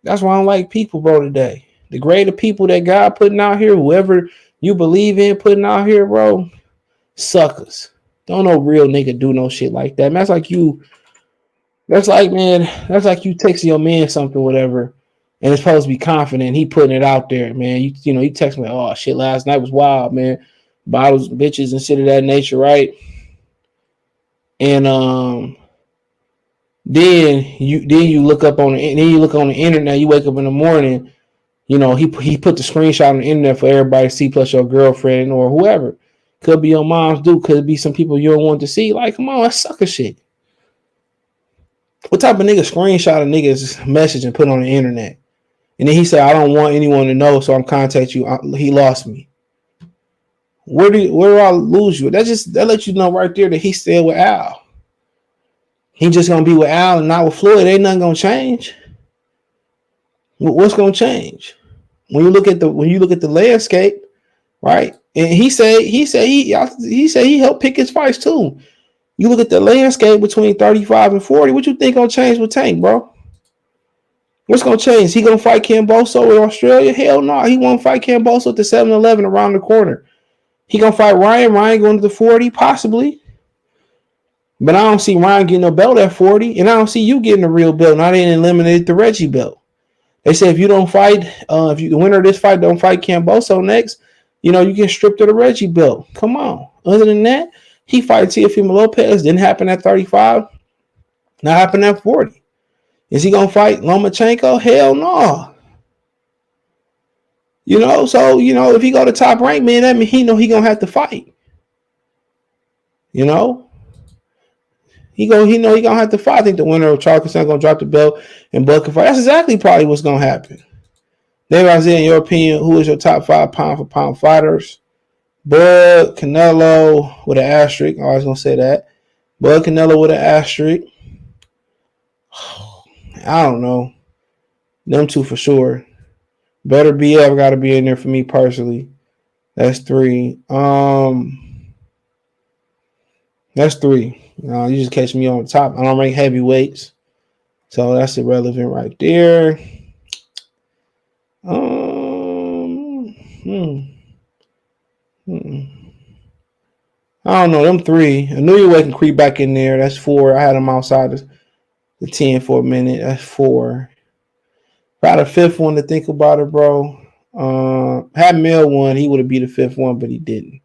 that's why I don't like people, bro. Today, the greater people that God putting out here, whoever you believe in putting out here, bro, suckers. Don't no real nigga do no shit like that. Man, that's like you texting your man something, whatever, and it's supposed to be confident. He putting it out there, man. You text me, oh shit, last night was wild, man. Bottles, bitches, and shit of that nature, right? And then you look on the internet. You wake up in the morning. He put the screenshot on the internet for everybody to see, plus your girlfriend or whoever. Could be your mom's dude. Could be some people you don't want to see. Like, come on, that's sucker shit. What type of nigga screenshot a nigga's message and put on the internet? And then he said, I don't want anyone to know, so I'm contacting you. He lost me. Where do I lose you? That lets you know right there that he's still with Al. He just gonna be with Al and not with Floyd. Ain't nothing gonna change. What's gonna change? When you look at the landscape, right? And he said he helped pick his fights too. You look at the landscape between 35 and 40. What you think gonna change with Tank, bro? What's gonna change? He gonna fight Camboso in Australia? Hell no. He won't fight Camboso at the 7-Eleven around the corner. He gonna fight Ryan. Ryan going to the 40, possibly. But I don't see Ryan getting a belt at 40, and I don't see you getting a real belt. Not even eliminated the Reggie belt. They say if you don't fight, if you the winner of this fight don't fight Camboso next, you get stripped of the Reggie belt. Come on. Other than that, he fights Teofimo Lopez. Didn't happen at 35. Not happen at 40. Is he gonna fight Lomachenko? Hell no. So if he go to Top Rank, man, that means he gonna have to fight. He gonna have to fight. I think the winner of Charlo gonna drop the belt and Bud can fight. That's exactly probably what's gonna happen. David Isaiah, in your opinion, who is your top 5 pound for pound fighters? Bud, Canelo with an asterisk. I was gonna say that. Bud, Canelo with an asterisk. I don't know. Them two for sure. Better BF got to be in there for me personally. That's 3. That's 3. You just catch me on top. I don't rank heavyweights, so that's irrelevant right there. I don't know. Them 3. I knew you can creep back in there. That's 4. I had them outside the 10 for a minute. That's 4. Got a 5th one to think about it, bro. Had Mel won, he would have beat the 5th one, but he didn't.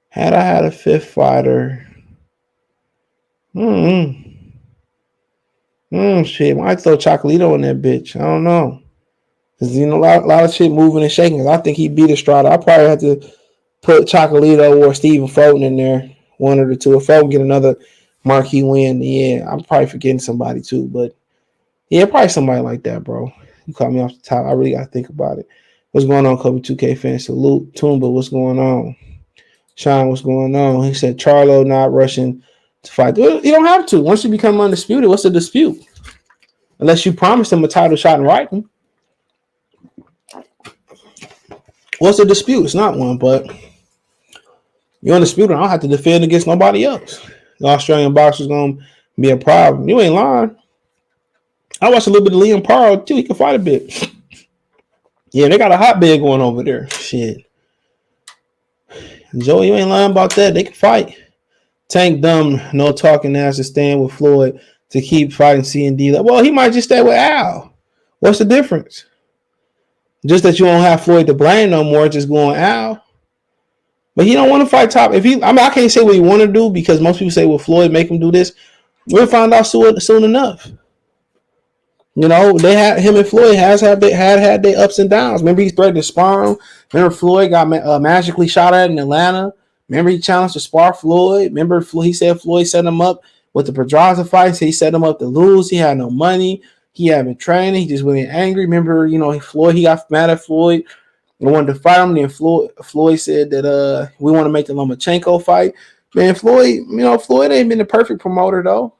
Had I had a 5th fighter, shit, I throw Chocolito in that bitch. I don't know. Because, a lot of shit moving and shaking. I think he beat Estrada. I probably have to put Chocolito or Stephen Fulton in there, one or the two. If Fulton get another marquee win, yeah, I'm probably forgetting somebody too. But, yeah, probably somebody like that, bro. You caught me off the top. I really got to think about it. What's going on, Kobe 2K fans? Salute. Toomba, what's going on? Sean, what's going on? He said Charlo not rushing to fight. You don't have to. Once you become undisputed, what's the dispute? Unless you promise him a title shot in writing. What's the dispute? It's not one, but you're undisputed. I don't have to defend against nobody else. The Australian boxer's going to be a problem. You ain't lying. I watched a little bit of Liam Parle, too. He can fight a bit. Yeah, they got a hotbed going over there. Shit. Joey, you ain't lying about that. They can fight. Tank dumb, no talking, has to stand with Floyd to keep fighting C&D. Well, he might just stay with Al. What's the difference? Just that you don't have Floyd to blame no more, just going Al. But he don't want to fight top. I can't say what he want to do because most people say, well, Floyd make him do this. We'll find out soon enough. They had him and Floyd had their ups and downs. Remember, he threatened to spar him. Remember, Floyd got magically shot at in Atlanta. Remember, he challenged to spar Floyd. Remember, he said Floyd set him up with the Pedraza fights. He set him up to lose. He had no money. He had been training. He just went angry. Remember, Floyd, he got mad at Floyd and wanted to fight him. Then Floyd said that we want to make the Lomachenko fight. Man, Floyd ain't been the perfect promoter though.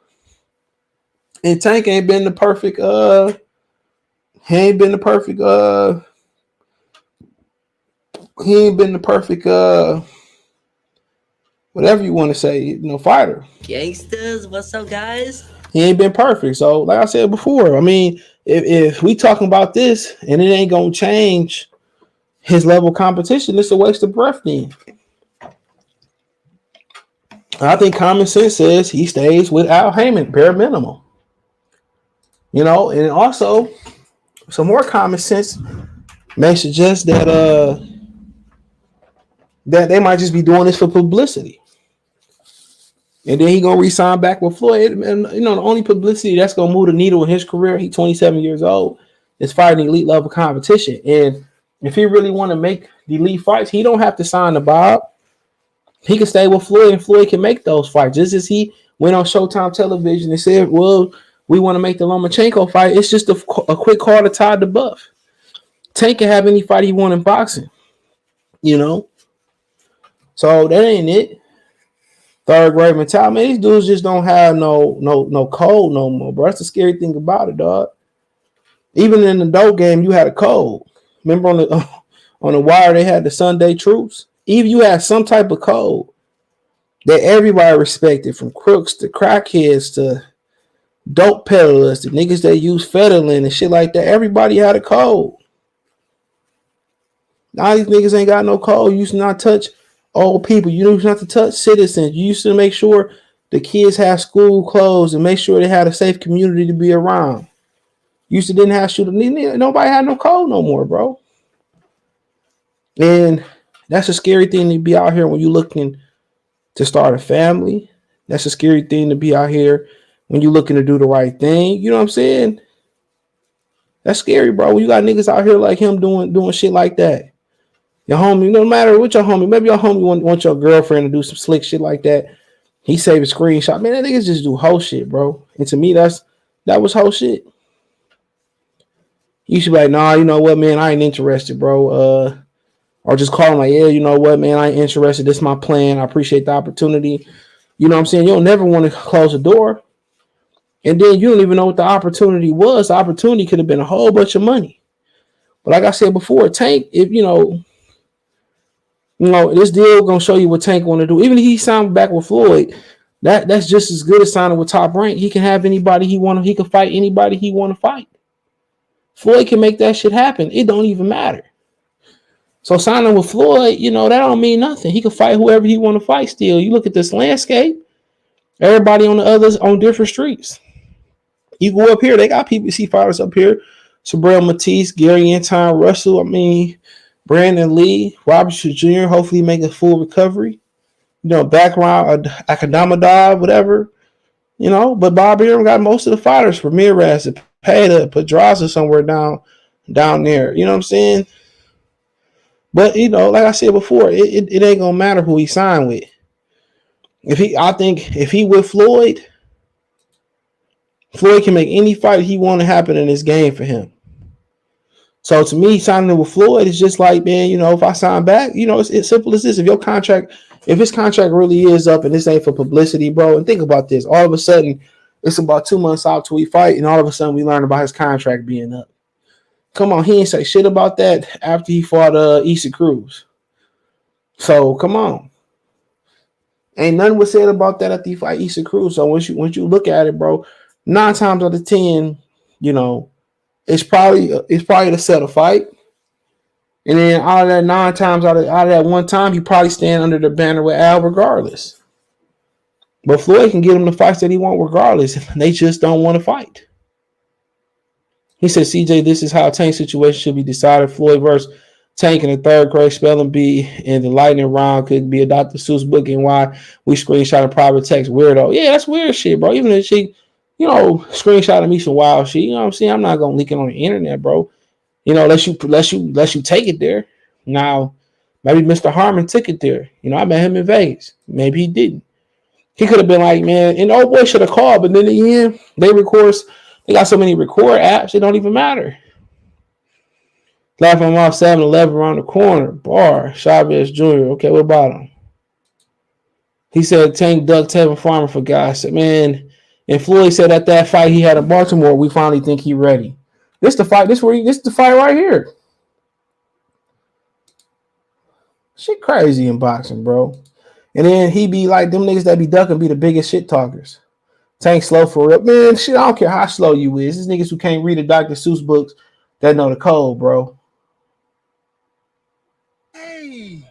And Tank ain't been the perfect he ain't been the perfect whatever you want to say, fighter. Gangsters, what's up, guys? He ain't been perfect. So, like I said before, I mean, if we talking about this and it ain't gonna change his level of competition, it's a waste of breath then. I think common sense says he stays with Al Heyman, bare minimum. And also some more common sense may suggest that that they might just be doing this for publicity. And then he gonna re-sign back with Floyd. And the only publicity that's gonna move the needle in his career, he's 27 years old, is fighting elite level competition. And if he really want to make the elite fights, he don't have to sign the Bob. He can stay with Floyd, and Floyd can make those fights. Just as he went on Showtime television and said, "Well, we want to make the Lomachenko fight." It's just a quick call to Todd DeBuff. Tank can have any fight he want in boxing, So that ain't it. Third grade mentality, man. These dudes just don't have no code no more, bro. That's the scary thing about it, dog. Even in the dope game, you had a code. Remember on the wire they had the Sunday Troops. Even you had some type of code that everybody respected, from crooks to crackheads to dope peddlers to niggas that use fentanyl and shit like that. Everybody had a code. Now these niggas ain't got no code. You used to not touch old people. You used not to touch citizens. You used to make sure the kids had school clothes and make sure they had a safe community to be around. You used to didn't have shooting. Nobody had no code no more, bro. And that's a scary thing to be out here when you're looking to start a family. That's a scary thing to be out here when you're looking to do the right thing. You know what I'm saying? That's scary, bro. When you got niggas out here like him doing shit like that. Your homie, no matter what your homie, maybe your homie want your girlfriend to do some slick shit like that. He save a screenshot. Man, that niggas just do whole shit, bro. And to me, that was whole shit. You should be like, nah, you know what, man, I ain't interested, bro. Or just call him like, yeah, you know what, man, I ain't interested. This is my plan. I appreciate the opportunity. You know what I'm saying? You don't never want to close the door. And then you don't even know what the opportunity was. The opportunity could have been a whole bunch of money. But like I said before, Tank, if this deal gonna show you what Tank want to do. Even if he signed back with Floyd, that's just as good as signing with Top Rank. He can have anybody he want. He can fight anybody he want to fight. Floyd can make that shit happen. It don't even matter. So signing with Floyd, that don't mean nothing. He can fight whoever he want to fight still. You look at this landscape, everybody on the others on different streets. You go up here, they got PBC fighters up here. Sabrell Matisse, Gary Anton Russell, Brandon Lee, Robert Jr., hopefully make a full recovery. Background, Akadamadov, whatever. But Bob Arum got most of the fighters. Ramirez, Peta, Pedraza somewhere down there. You know what I'm saying? But, like I said before, it ain't going to matter who he signed with. I think if he with Floyd can make any fight he want to happen in this game for him. So to me, signing with Floyd is just like, man, if I sign back, it's simple as this. If his contract really is up and this ain't for publicity, bro, and think about this. All of a sudden, it's about 2 months out till we fight, and all of a sudden we learn about his contract being up. Come on, he ain't say shit about that after he fought Issa Cruz. So come on. Ain't nothing was said about that after he fight Issa Cruz. So once you look at it, bro, 9 times out of 10, it's probably to set a fight. And then out of that 9 times, out of that 1 time, you probably stand under the banner with Al regardless. But Floyd can get him the fights that he want regardless. They just don't want to fight. He said, CJ, this is how Tank's situation should be decided. Floyd versus Tank in the 3rd grade spelling bee, and the lightning round could be a Dr. Seuss book, and why we screenshot a private text. Weirdo. Yeah, that's weird shit, bro. Even if she, screenshotting me some wild shit. You know what I'm saying? I'm not gonna leak it on the internet, bro. Unless you take it there. Now, maybe Mr. Harmon took it there. I met him in Vegas. Maybe he didn't. He could have been like, man, and old boy should have called, but then in the end, they got so many record apps, it don't even matter. Laughing off 7-Eleven around the corner. Bar. Chavez Jr. Okay, what about him? He said Tank ducked Tevin Farmer for guys. Man, and Floyd said at that fight he had in Baltimore, we finally think he ready. This the fight. This is the fight right here. Shit crazy in boxing, bro. And then he be like them niggas that be ducking be the biggest shit talkers. Tank slow for real. Man, shit, I don't care how slow you is. These niggas who can't read the Dr. Seuss books that know the code, bro. Hey,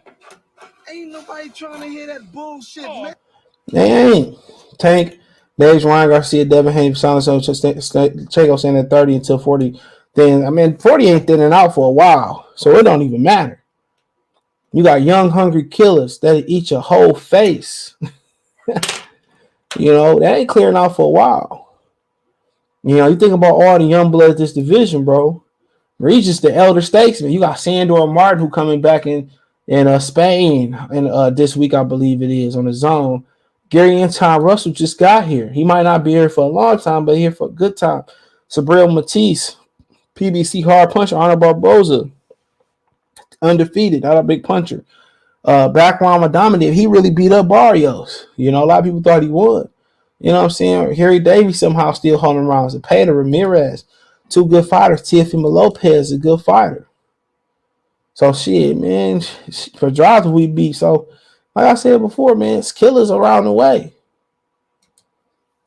ain't nobody trying to hear that bullshit, man. They ain't. Tank, Dave's Ryan Garcia, Devin Haney, Silence, Chaco saying at 30 until 40. Then, I mean, 40 ain't thinning out for a while, so it don't even matter. You got young, hungry killers that'll eat your whole face. You know, that ain't clearing out for a while. You know, you think about all the young bloods this division, bro. Regis, the elder statesman. You got Sandor Martin who coming back in Spain and this week, I believe it is, on the zone. Gary Anton Russell just got here. He might not be here for a long time, but here for a good time. Sabril Matisse, PBC hard puncher, Honor Barboza, undefeated, not a big puncher. Background Madamadev, he really beat up Barrios. You know, a lot of people thought he would. You know what I'm saying? Harry Davies somehow still holding around. Zepeda, Ramirez, two good fighters. Teofimo Lopez, a good fighter. So shit, man, for drives we beat. So like I said before, man, it's killers around the way.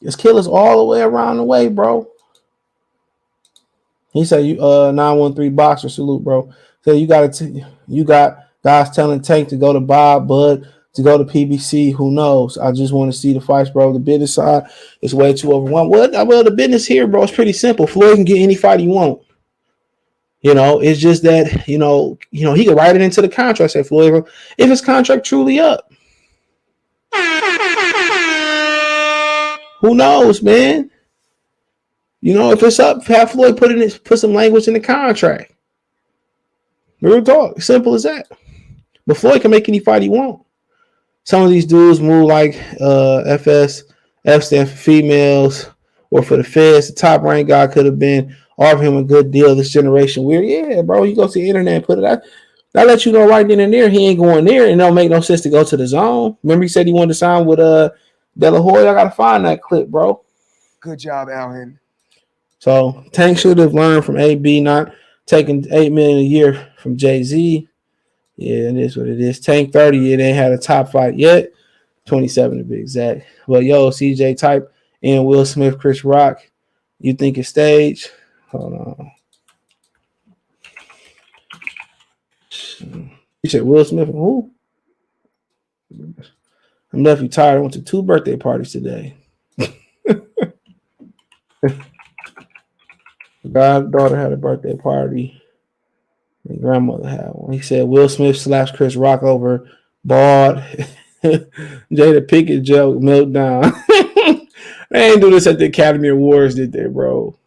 It's killers all the way around the way, bro. He said, "You 913 boxer salute, bro." So you got guys telling Tank to go to Bob, Bud, to go to PBC. Who knows? I just want to see the fights, bro. The business side is way too overwhelmed. Well, the business here, bro, is pretty simple. Floyd can get any fight he wants. You know, it's just that, you know, he can write it into the contract. Say, Floyd, if his contract truly up. Who knows, man? You know, if it's up, have Floyd put some language in the contract. Real talk. Simple as that. But Floyd can make any fight he wants. Some of these dudes move like F stand for females, or for the feds. The top ranked guy could have been offer him a good deal this generation. Weird, yeah, bro. You go to the internet and put it out. That let you know right then and there he ain't going there, and it don't make no sense to go to the zone. Remember he said he wanted to sign with De La Hoya. I gotta find that clip, bro. Good job, Alhen. So Tank should have learned from AB not taking $8 million a year from Jay-Z. Yeah, it is what it is. Tank 30, it ain't had a top fight yet. 27 to be exact. Well, yo, CJ type in Will Smith, Chris Rock. You think it's staged? Hold on. You said Will Smith and who? I'm nephew tired. I went to 2 birthday parties today. Goddaughter had a birthday party. My grandmother had one. He said Will Smith slaps Chris Rock over bald. Jada Pinkett joke meltdown. They ain't do this at the Academy Awards, did they, bro?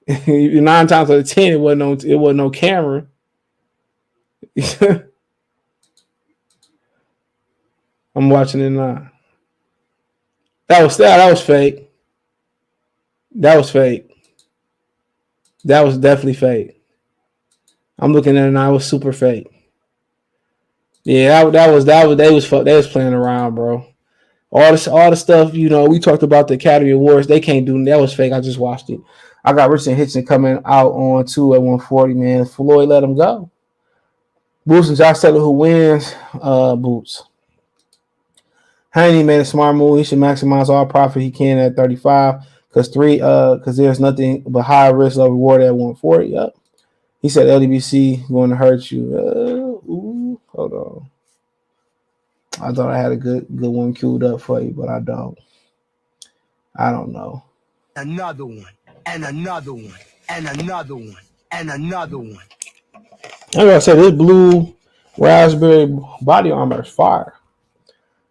9 times out of 10, it wasn't no camera. I'm watching it now. That was fake. That was fake. That was definitely fake. I'm looking at it now. It was super fake. Yeah, they was playing around, bro. All the stuff, you know, we talked about the Academy Awards. They can't do that. Was fake. I just watched it. I got Richard Hitchens coming out on 2 at 140, man. Floyd let him go. Boots and Josh Taylor who wins. Boots. Haney made a smart move. He should maximize all profit he can at 35 because there's nothing but high risk, low reward at 140. Yep. He said LDBC going to hurt you. Hold on. I thought I had a good one queued up for you, but I don't. I don't know. Another one, and another one, and another one, and another one. I gotta say, this blue raspberry body armor is fire.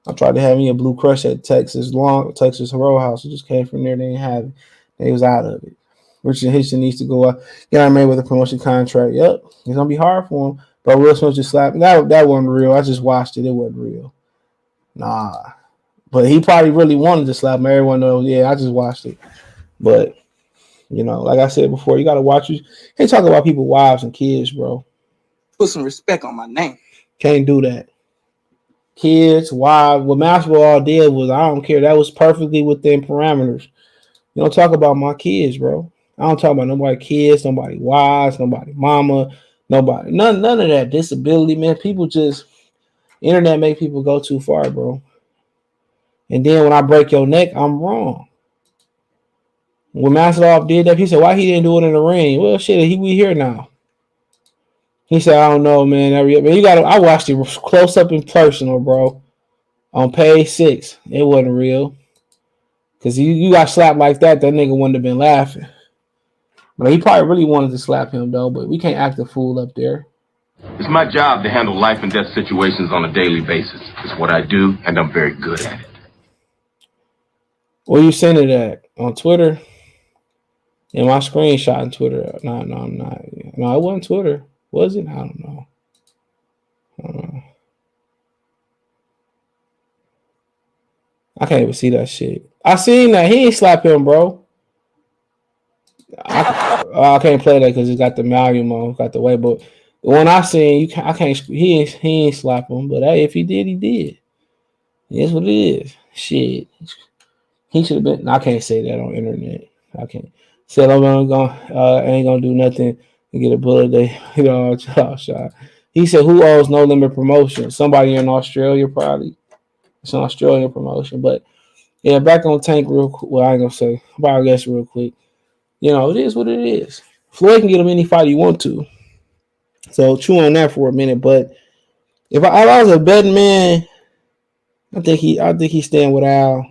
I tried to have me a blue crush at Texas Roadhouse. It just came from there. They didn't have it. They was out of it. Richard Hitchens needs to go out. Get made with a promotion contract. Yep. It's gonna be hard for him. But Will Smith just slapped. That wasn't real. I just watched it. It wasn't real. Nah. But he probably really wanted to slap him. Everyone knows, yeah, I just watched it. But, you know, like I said before, you got to watch. You can't talk about people's wives and kids, bro. Put some respect on my name. Can't do that. Kids, wives, what basketball did was, I don't care. That was perfectly within parameters. You don't talk about my kids, bro. I don't talk about nobody kids, nobody wives, nobody mama, nobody. None of that disability, man. People just, internet make people go too far, bro. And then when I break your neck, I'm wrong. When Maslow did that, he said, why he didn't do it in the ring? Well, shit, we here now. He said, I don't know, man. I watched it close up and personal, bro. On page 6. It wasn't real. Because you got slapped like that nigga wouldn't have been laughing. But he probably really wanted to slap him, though. But we can't act a fool up there. It's my job to handle life and death situations on a daily basis. It's what I do, and I'm very good at it. Where you send it at? On Twitter? In my screenshot on Twitter. No, I'm not. No, it wasn't Twitter. Was it? I don't know. I can't even see that shit. I seen that. He ain't slap him, bro. I can't play that because it's got the volume on, got the way. But the one I seen, I can't. He ain't slap him. But hey, if he did, he did. That's what it is. Shit. He should have been. I can't say that on internet. I can't. Said I'm ain't gonna do nothing to get a bullet. Shot. He said, "Who owes No Limit promotion? Somebody in Australia, probably. It's an Australian promotion." But yeah, back on Tank real quick. Well, I ain't gonna say. I guess real quick. You know, it is what it is. Floyd can get him any fight he want to. So chew on that for a minute. But if I was a betting man, I think he's staying with Al.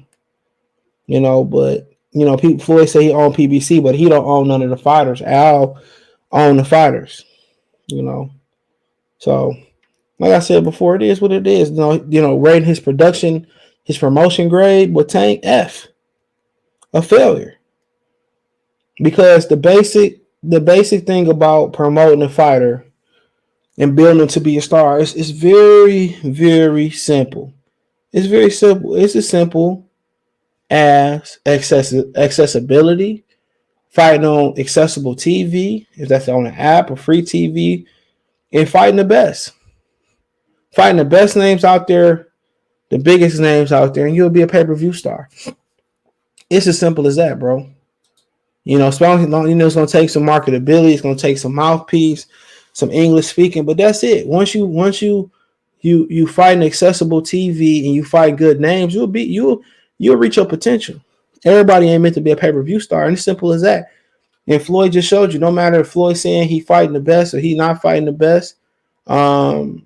You know, but you know, Floyd say he owned PBC, but he don't own none of the fighters. Al own the fighters. You know, so like I said before, it is what it is. You know, rating his production, his promotion grade with Tank F, a failure. Because the basic thing about promoting a fighter and building him to be a star is very, very simple. It's very simple. It's as simple as accessibility, fighting on accessible TV, if that's on an app or free TV, and fighting the best. Fighting the best names out there, the biggest names out there, and you'll be a pay-per-view star. It's as simple as that, bro. You know, it's going to take some marketability. It's going to take some mouthpiece, some English speaking, but that's it. Once you fight an accessible TV and you fight good names, you'll reach your potential. Everybody ain't meant to be a pay-per-view star, and it's simple as that. And Floyd just showed you, no matter if Floyd saying he fighting the best or he not fighting the best, you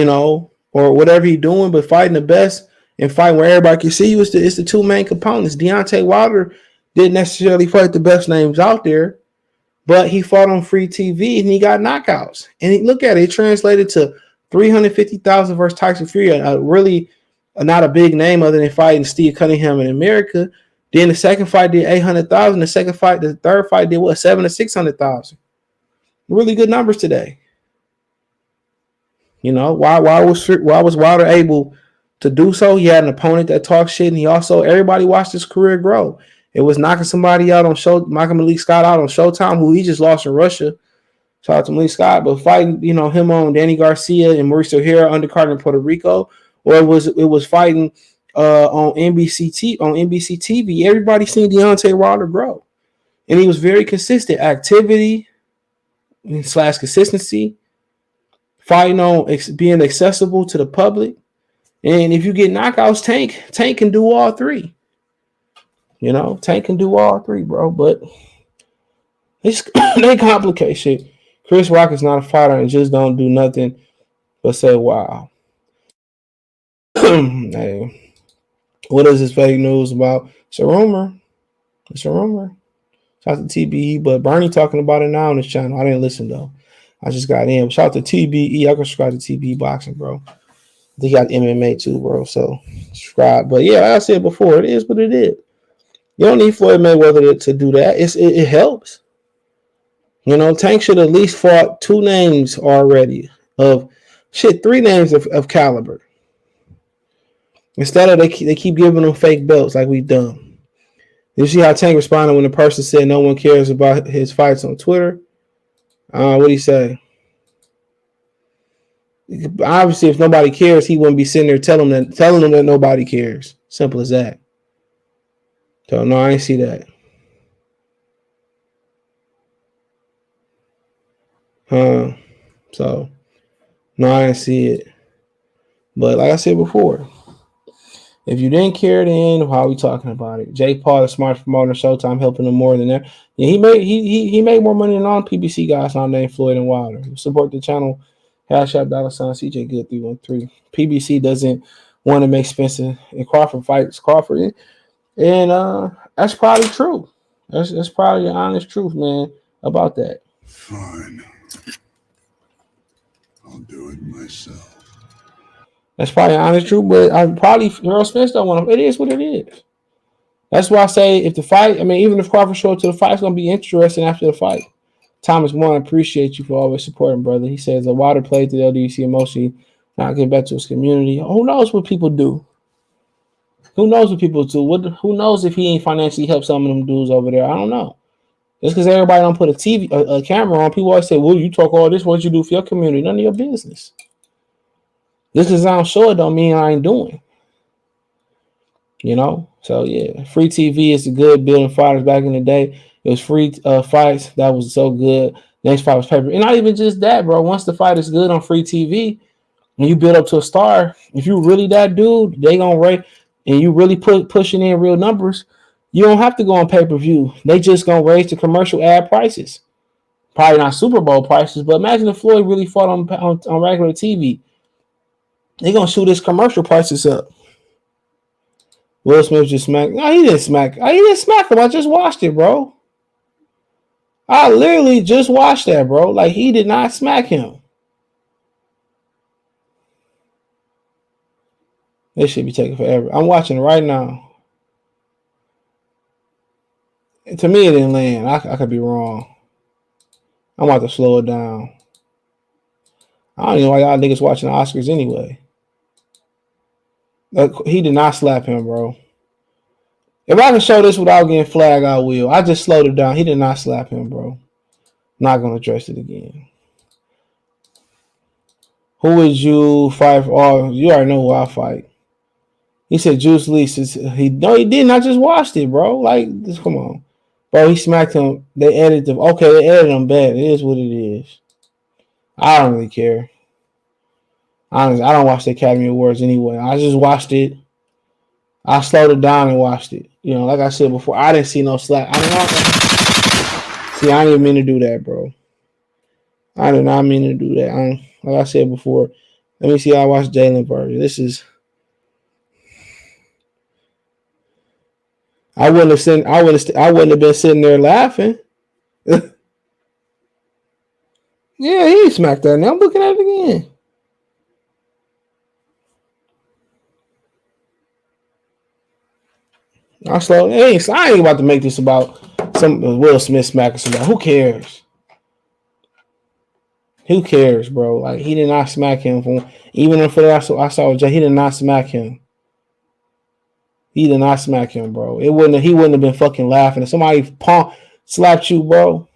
know, or whatever he doing, but fighting the best and fighting where everybody can see you, it's the two main components. Deontay Wilder didn't necessarily fight the best names out there, but he fought on free TV and he got knockouts. And look at it, it translated to 350,000 versus Tyson Fury, really not a big name other than fighting Steve Cunningham in America. Then the second fight did 800,000. The third fight did what, 700,000 to 600,000. Really good numbers today. You know, why was Wilder able to do so? He had an opponent that talked shit, and everybody watched his career grow. It was knocking somebody out on knocking Malik Scott out on Showtime, who he just lost in Russia. Shout out to Malik Scott, but fighting, you know, him on Danny Garcia and Mauricio Hera undercard in Puerto Rico, or it was fighting on NBC TV. Everybody seen Deontay Wilder grow, and he was very consistent. Activity / consistency. Fighting on being accessible to the public. And if you get knockouts, Tank can do all three. You know, Tank can do all three, bro. But they complicate shit. Chris Rock is not a fighter and just don't do nothing but say, wow. Hey, what is this fake news about? It's a rumor. Shout out to TBE, but Bernie talking about it now on his channel. I didn't listen, though. I just got in. Shout out to TBE. I can subscribe to TBE Boxing, bro. They got MMA too, bro. So subscribe. But yeah, like I said before, it is what it is. You don't need Floyd Mayweather to do that. It helps. You know, Tank should at least fought 2 names already of 3 names of caliber. Instead of they keep giving them fake belts like we've done. You see how Tank responded when the person said no one cares about his fights on Twitter? What did he say? Obviously, if nobody cares, he wouldn't be sitting there telling them that nobody cares. Simple as that. So no, I ain't see that. So no, I didn't see it. But like I said before, if you didn't care, then why are we talking about it? Jake Paul, the smart promoter, Showtime helping him more than that. Yeah, he made more money than all PBC guys not named Floyd and Wilder. Support the channel. #$ CJ Good 313. PBC doesn't want to make Spence and Crawford fights Crawford, and that's probably true. That's probably the honest truth, man, about that. Fine, I'll do it myself. That's probably honest truth, but Errol Spence don't want to. It is what it is. That's why I say if the fight, even if Crawford show up to the fight, it's gonna be interesting after the fight. Thomas Moore, I appreciate you for always supporting, brother. He says the Wilder played to the LDC emotionally, not get back to his community. Who knows what people do? Who knows what people do? Who knows if he ain't financially helped some of them dudes over there? I don't know. Just because everybody don't put a camera on, people always say, well, you talk all this, what you do for your community? None of your business. Just because I don't show it don't mean I ain't doing. You know? So, yeah. Free TV is a good building fighters back in the day. It was free fights. That was so good. Next fight was paper. And not even just that, bro. Once the fight is good on free TV, and you build up to a star, if you really that dude, they going to rate, and you really pushing in real numbers, you don't have to go on pay-per-view. They just going to raise the commercial ad prices. Probably not Super Bowl prices, but imagine if Floyd really fought on regular TV. They're going to shoot his commercial prices up. Will Smith just smacked. No, he didn't smack. He didn't smack him. I just watched it, bro. I literally just watched that, bro. Like, he did not smack him. This should be taking forever. I'm watching it right now. To me, it didn't land. I could be wrong. I'm about to slow it down. I don't even know why y'all niggas watching the Oscars anyway. He did not slap him, bro. If I can show this without getting flagged, I will. I just slowed it down. He did not slap him, bro. Not going to address it again. Who would you fight for? Oh, you already know who I fight. He said Juice Lee. No, he didn't. I just watched it, bro. Like, just come on. Bro, he smacked him. They edited him. Okay, they edited him bad. It is what it is. I don't really care. Honestly, I don't watch the Academy Awards anyway. I just watched it. I slowed it down and watched it. You know, like I said before, I didn't see no slap. I didn't mean to do that, bro. I did not mean to do that. Like I said before, let me see how I watched Jalen Burger. This is. I wouldn't have been sitting there laughing. Yeah, he smacked that. Now I'm looking at it again. I ain't about to make this about some Will Smith smacking somebody. Who cares? Who cares, bro? Like, he did not smack him. Even for that, I saw Jay. He did not smack him. He did not smack him, bro. He wouldn't have been fucking laughing if somebody slapped you, bro.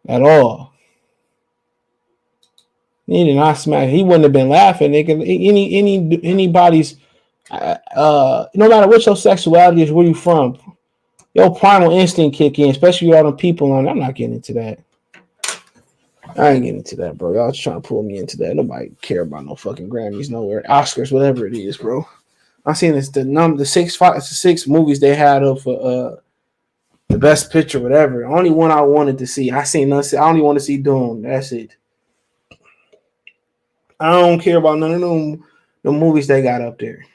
At all. He did not smack. He wouldn't have been laughing. Anybody's. No matter what your sexuality is, where you from, your primal instinct kick in, especially with all them people on. I'm not getting into that. I ain't getting into that, bro. Y'all just trying to pull me into that. Nobody care about no fucking Grammys, nowhere, Oscars, whatever it is, bro. I seen this the 6 movies they had of the best picture, whatever. Only one I wanted to see. I seen none. I only want to see Doom. That's it. I don't care about none of them the movies they got up there.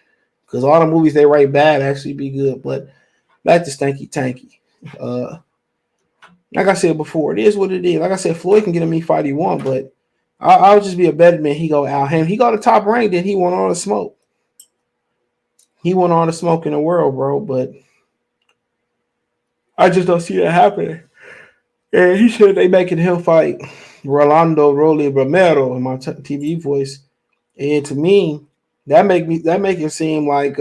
Because all the movies they write bad actually be good. But back to Stanky Tanky. Like I said before, it is what it is. Like I said, Floyd can get a me fight he want, but I'll just be a better man. He go out him. He got the top rank, then he want all the smoke. He want all the smoke in the world, bro. But I just don't see that happening. And he said they making him fight Rolando Rolly Romero in my TV voice. And to me, that make it seem like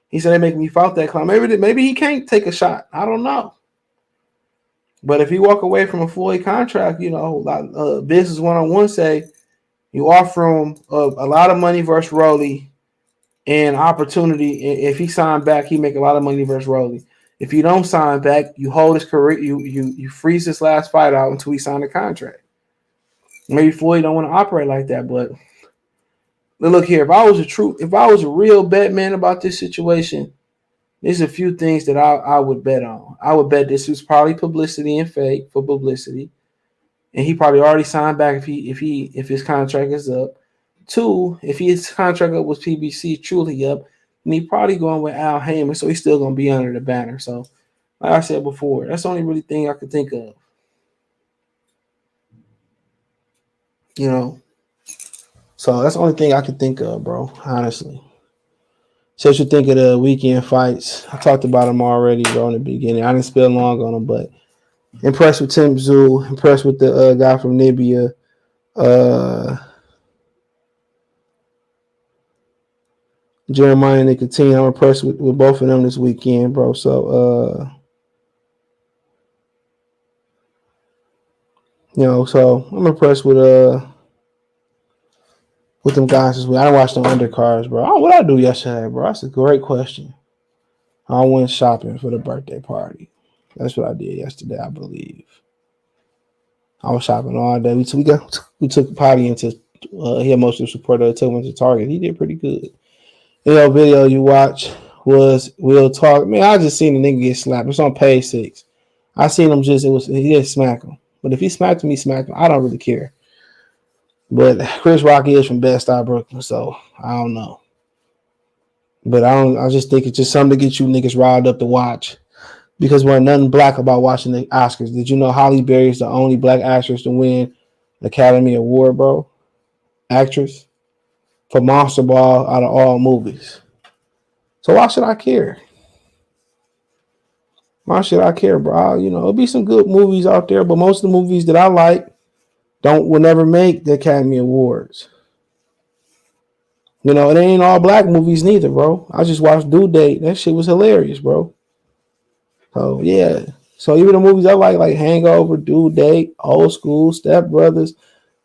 he said they make me fight that clown. Maybe he can't take a shot. I don't know. But if he walk away from a Floyd contract, business one-on-one say you offer him a lot of money versus Rolly and opportunity. If he signed back, he make a lot of money versus Rolly. If you don't sign back, you hold his career, you freeze his last fight out until he sign a contract. Maybe Floyd don't want to operate like that, but look here. If I was a real bet man about this situation, there's a few things that I would bet on. I would bet this was probably publicity and fake for publicity, and he probably already signed back if his contract is up. 2, if his contract up with PBC truly up, and he probably going with Al Heyman, so he's still gonna be under the banner. So, like I said before, that's the only really thing I could think of. So that's the only thing I could think of, bro. Honestly. So what you think of the weekend fights? I talked about them already, bro, in the beginning. I didn't spend long on them, but impressed with Tszyu, impressed with the guy from Libya. Jeremiah and Nakathila. I'm impressed with both of them this weekend, bro. So, so I'm impressed with them guys this week. I watched the undercards, bro. What I do yesterday, bro? That's a great question. I went shopping for the birthday party. That's what I did yesterday, I believe. I was shopping all day. We took Potty into he had most of the support that took him to Target. He did pretty good. Video you watch was We'll Talk. Man, I just seen the nigga get slapped. It's on page 6. I seen him he didn't smack him. But if he smacked him, he smacked him. I don't really care. But Chris Rock is from Bed-Stuy, Brooklyn, so I don't know. But I just think it's just something to get you niggas riled up to watch. Because we're nothing black about watching the Oscars. Did you know Halle Berry is the only black actress to win the Academy Award, bro? Actress. For Monster Ball out of all movies. So why should I care? Why should I care, bro? There'll be some good movies out there, but most of the movies that I like will never make the Academy Awards. It ain't all black movies neither, bro. I just watched Due Date. That shit was hilarious, bro. So yeah. So even the movies I like Hangover, Due Date, Old School, Step Brothers,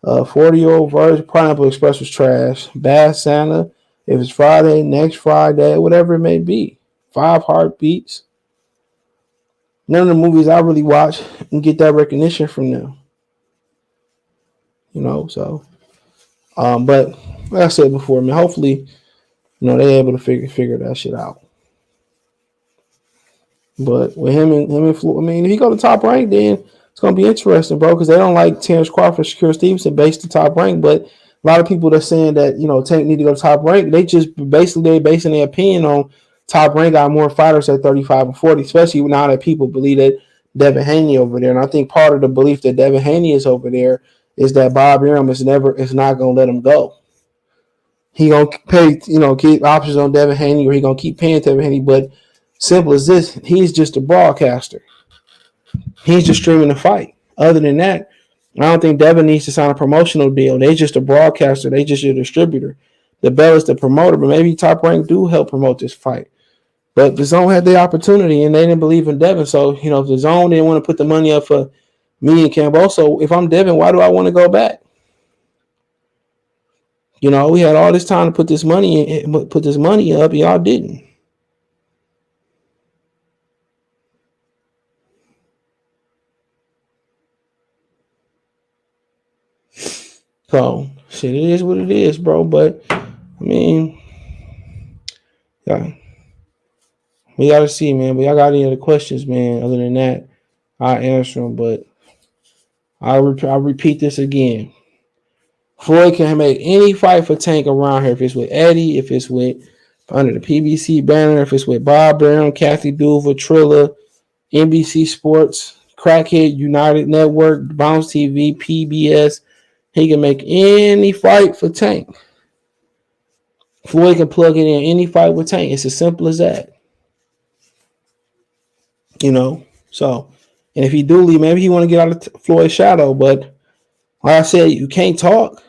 40-Year-Old Virgin, Pineapple Express was trash. Bad Santa, if it's Friday, next Friday, whatever it may be. 5 Heartbeats. None of the movies I really watch and get that recognition from them. So. But like I said before, man, hopefully, they're able to figure that shit out. But with him and Floyd, if he go to Top Rank, then it's gonna be interesting, bro, because they don't like Terence Crawford, Shakur Stevenson based to Top Rank. But a lot of people that saying that Tank need to go to Top Rank, they just basically basing their opinion on Top Rank got more fighters at 35 and 40, especially now that people believe that Devin Haney over there. And I think part of the belief that Devin Haney is over there is that Bob Arum is not gonna let him go. He gonna pay, keep options on Devin Haney, or he gonna keep paying Devin Haney. But simple as this, he's just a broadcaster. He's just streaming the fight. Other than that, I don't think Devin needs to sign a promotional deal. They just a broadcaster. They just a distributor. The Bell is the promoter, but maybe Top Rank do help promote this fight. But the Zone had the opportunity, and they didn't believe in Devin. So, if the Zone didn't want to put the money up for me and Camboso, if I'm Devin, why do I want to go back? We had all this time to put this money up, and y'all didn't. So, shit, it is what it is, bro. But, yeah. We got to see, man. But y'all got any other questions, man? Other than that, I'll answer them. But I'll repeat this again. Floyd can make any fight for Tank around here. If it's with Eddie, if it's with under the PBC banner, if it's with Bob Brown, Kathy Duva, Trilla, NBC Sports, Crackhead, United Network, Bounce TV, PBS, he can make any fight for Tank. Floyd can plug it in any fight with Tank. It's as simple as that. So And if he do leave, maybe he want to get out of Floyd's shadow. But like I said, you can't talk.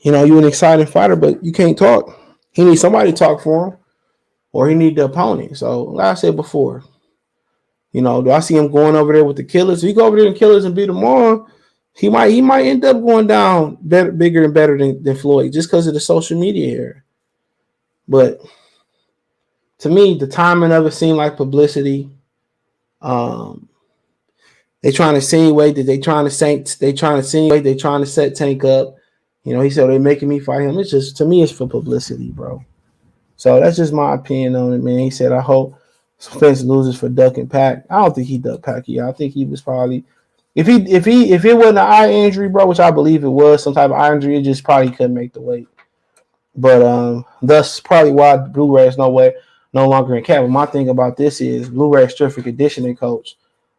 You know, you're an exciting fighter, but you can't talk. He needs somebody to talk for him, or he need the opponent. So, like I said before, you know, do I see him going over there with the Killers? If he go over there and Killers and beat them on, he might end up going down better, bigger and better than Floyd just because of the social media here. But to me, the timing of it seemed like publicity. They trying to insinuate that they trying to set Tank up. You know, he said they're making me fight him. It's just, to me, it's for publicity, bro. So that's just my opinion on it, man. He said, I hope Spence loses for ducking Pac. I don't think he ducked Pac. Yeah, I think he was probably, if it wasn't an eye injury, bro, which I believe it was, some type of eye injury, it just probably couldn't make the weight. But thus probably why Blu-ray is no longer in cap. But my thing about this is Blu-ray strength and conditioning coach.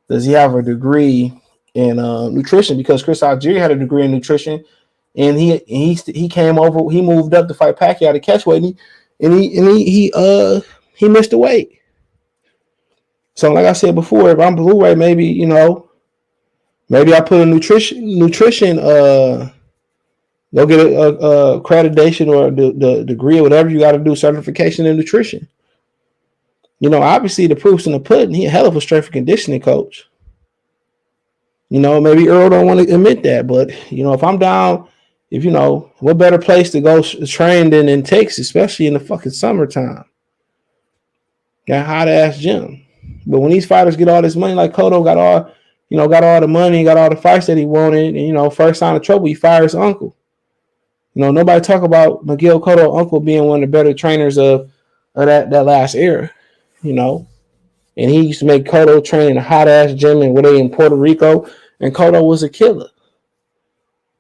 Does he have a degree in nutrition? Because Chris Algieri had a degree in nutrition, and he came over. He moved up to fight Pacquiao to catch weight, and he missed the weight. So like I said before, if I'm Blu-ray, maybe I put a nutrition. Go get a accreditation or the degree or whatever you got to do, certification in nutrition. You know, obviously the proof's in the pudding. He a hell of a strength and conditioning coach. You know, maybe Errol don't want to admit that, but if I'm down, what better place to go train than in Texas, especially in the fucking summertime. That hot ass gym. But when these fighters get all this money, like Cotto got all the money, got all the fights that he wanted, and first sign of trouble, he fires his uncle. Nobody talk about Miguel Cotto's uncle being one of the better trainers of that last era, and he used to make Cotto train in a hot ass gym in Puerto Rico, and Cotto was a killer.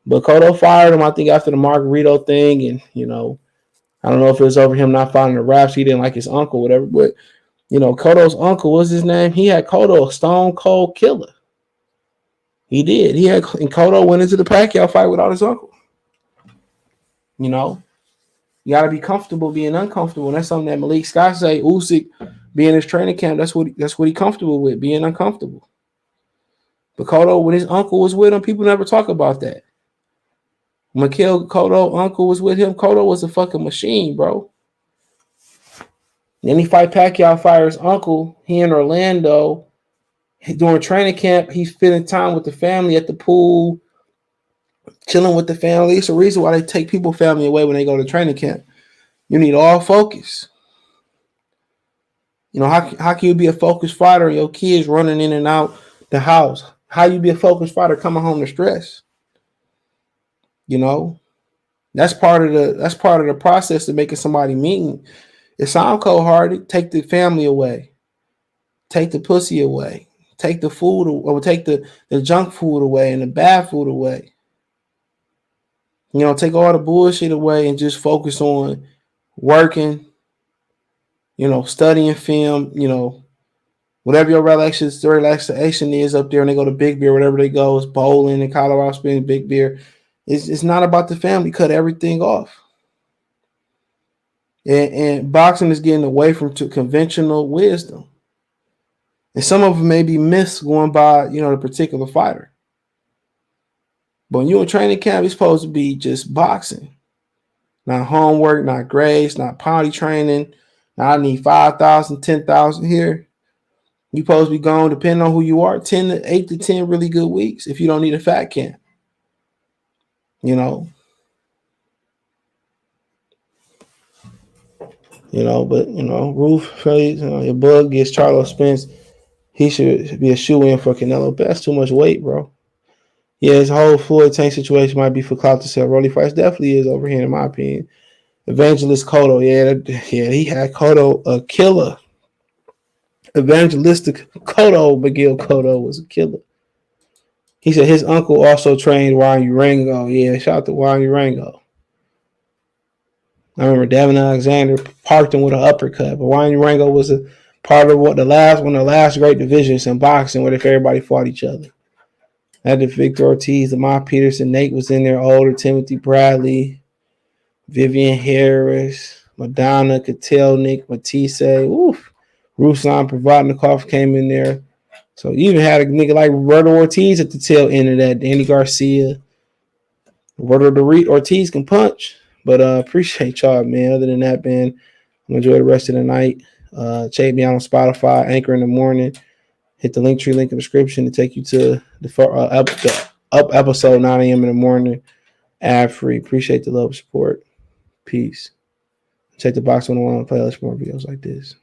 But Cotto fired him, I think, after the Margarito thing, and I don't know if it was over him not following the raps. He didn't like his uncle, whatever. But Cotto's uncle, what's his name? He had Cotto a stone cold killer. He did. And Cotto went into the Pacquiao fight without his uncle. You got to be comfortable being uncomfortable. And that's something that Malik Scott say. Usyk being his training camp, that's what he comfortable with, being uncomfortable. But Cotto, when his uncle was with him, people never talk about that. Miguel Cotto's uncle was with him. Cotto was a fucking machine, bro. Then he fight Pacquiao, fire his uncle. He in Orlando. During training camp, he's spending time with the family at the pool, chilling with the family. It's a reason why they take people's family away when they go to training camp. You need all focus. How can you be a focused fighter and your kids running in and out the house? How you be a focused fighter coming home to stress? That's part of the process of making somebody mean. It sounds cold-hearted. Take the family away. Take the pussy away. Take the food, or take the junk food away and the bad food away. Take all the bullshit away and just focus on working, studying film, whatever your relaxation is up there, and they go to Big Beer, whatever they go, it's bowling in Colorado Springs, Big Beer. It's not about the family. Cut everything off. And boxing is getting away from conventional wisdom. And some of them may be myths going by, the particular fighter. But when you're in training camp, it's supposed to be just boxing. Not homework, not grades, not potty training. Now I need 5,000, 10,000 here. You're supposed to be going, depending on who you are, 8 to 10 really good weeks if you don't need a fat camp. Roof fades, your bug gets Charlo Spence. He should be a shoe-in for Canelo. But that's too much weight, bro. Yeah, his whole Floyd Tank situation might be for clout to sell Rolly fights. Definitely is over here, in my opinion. Evangelist Cotto, he had Cotto a killer. Evangelistic Cotto, Miguel Cotto was a killer. He said his uncle also trained Juan Urango. Yeah, shout out to Juan Urango. I remember Devin Alexander parked him with an uppercut, but Juan Urango was a part of one of the last great divisions in boxing where everybody fought each other. Had the Victor Ortiz, Lamar Peterson, Nate was in there older, Timothy Bradley, Vivian Harris, Madonna, Kotelnik, Matisse, Ruslan Provodnikov came in there. So you even had a nigga like Roberto Ortiz at the tail end of that. Danny Garcia. Roberto Ortiz can punch. But appreciate y'all, man. Other than that, man, enjoy the rest of the night. Check me out on Spotify, Anchor in the morning. Hit the Linktree link in the description to take you to the up episode 9 a.m. in the morning. Ad free. Appreciate the love and support. Peace. Check the box on the one playlist for more videos like this.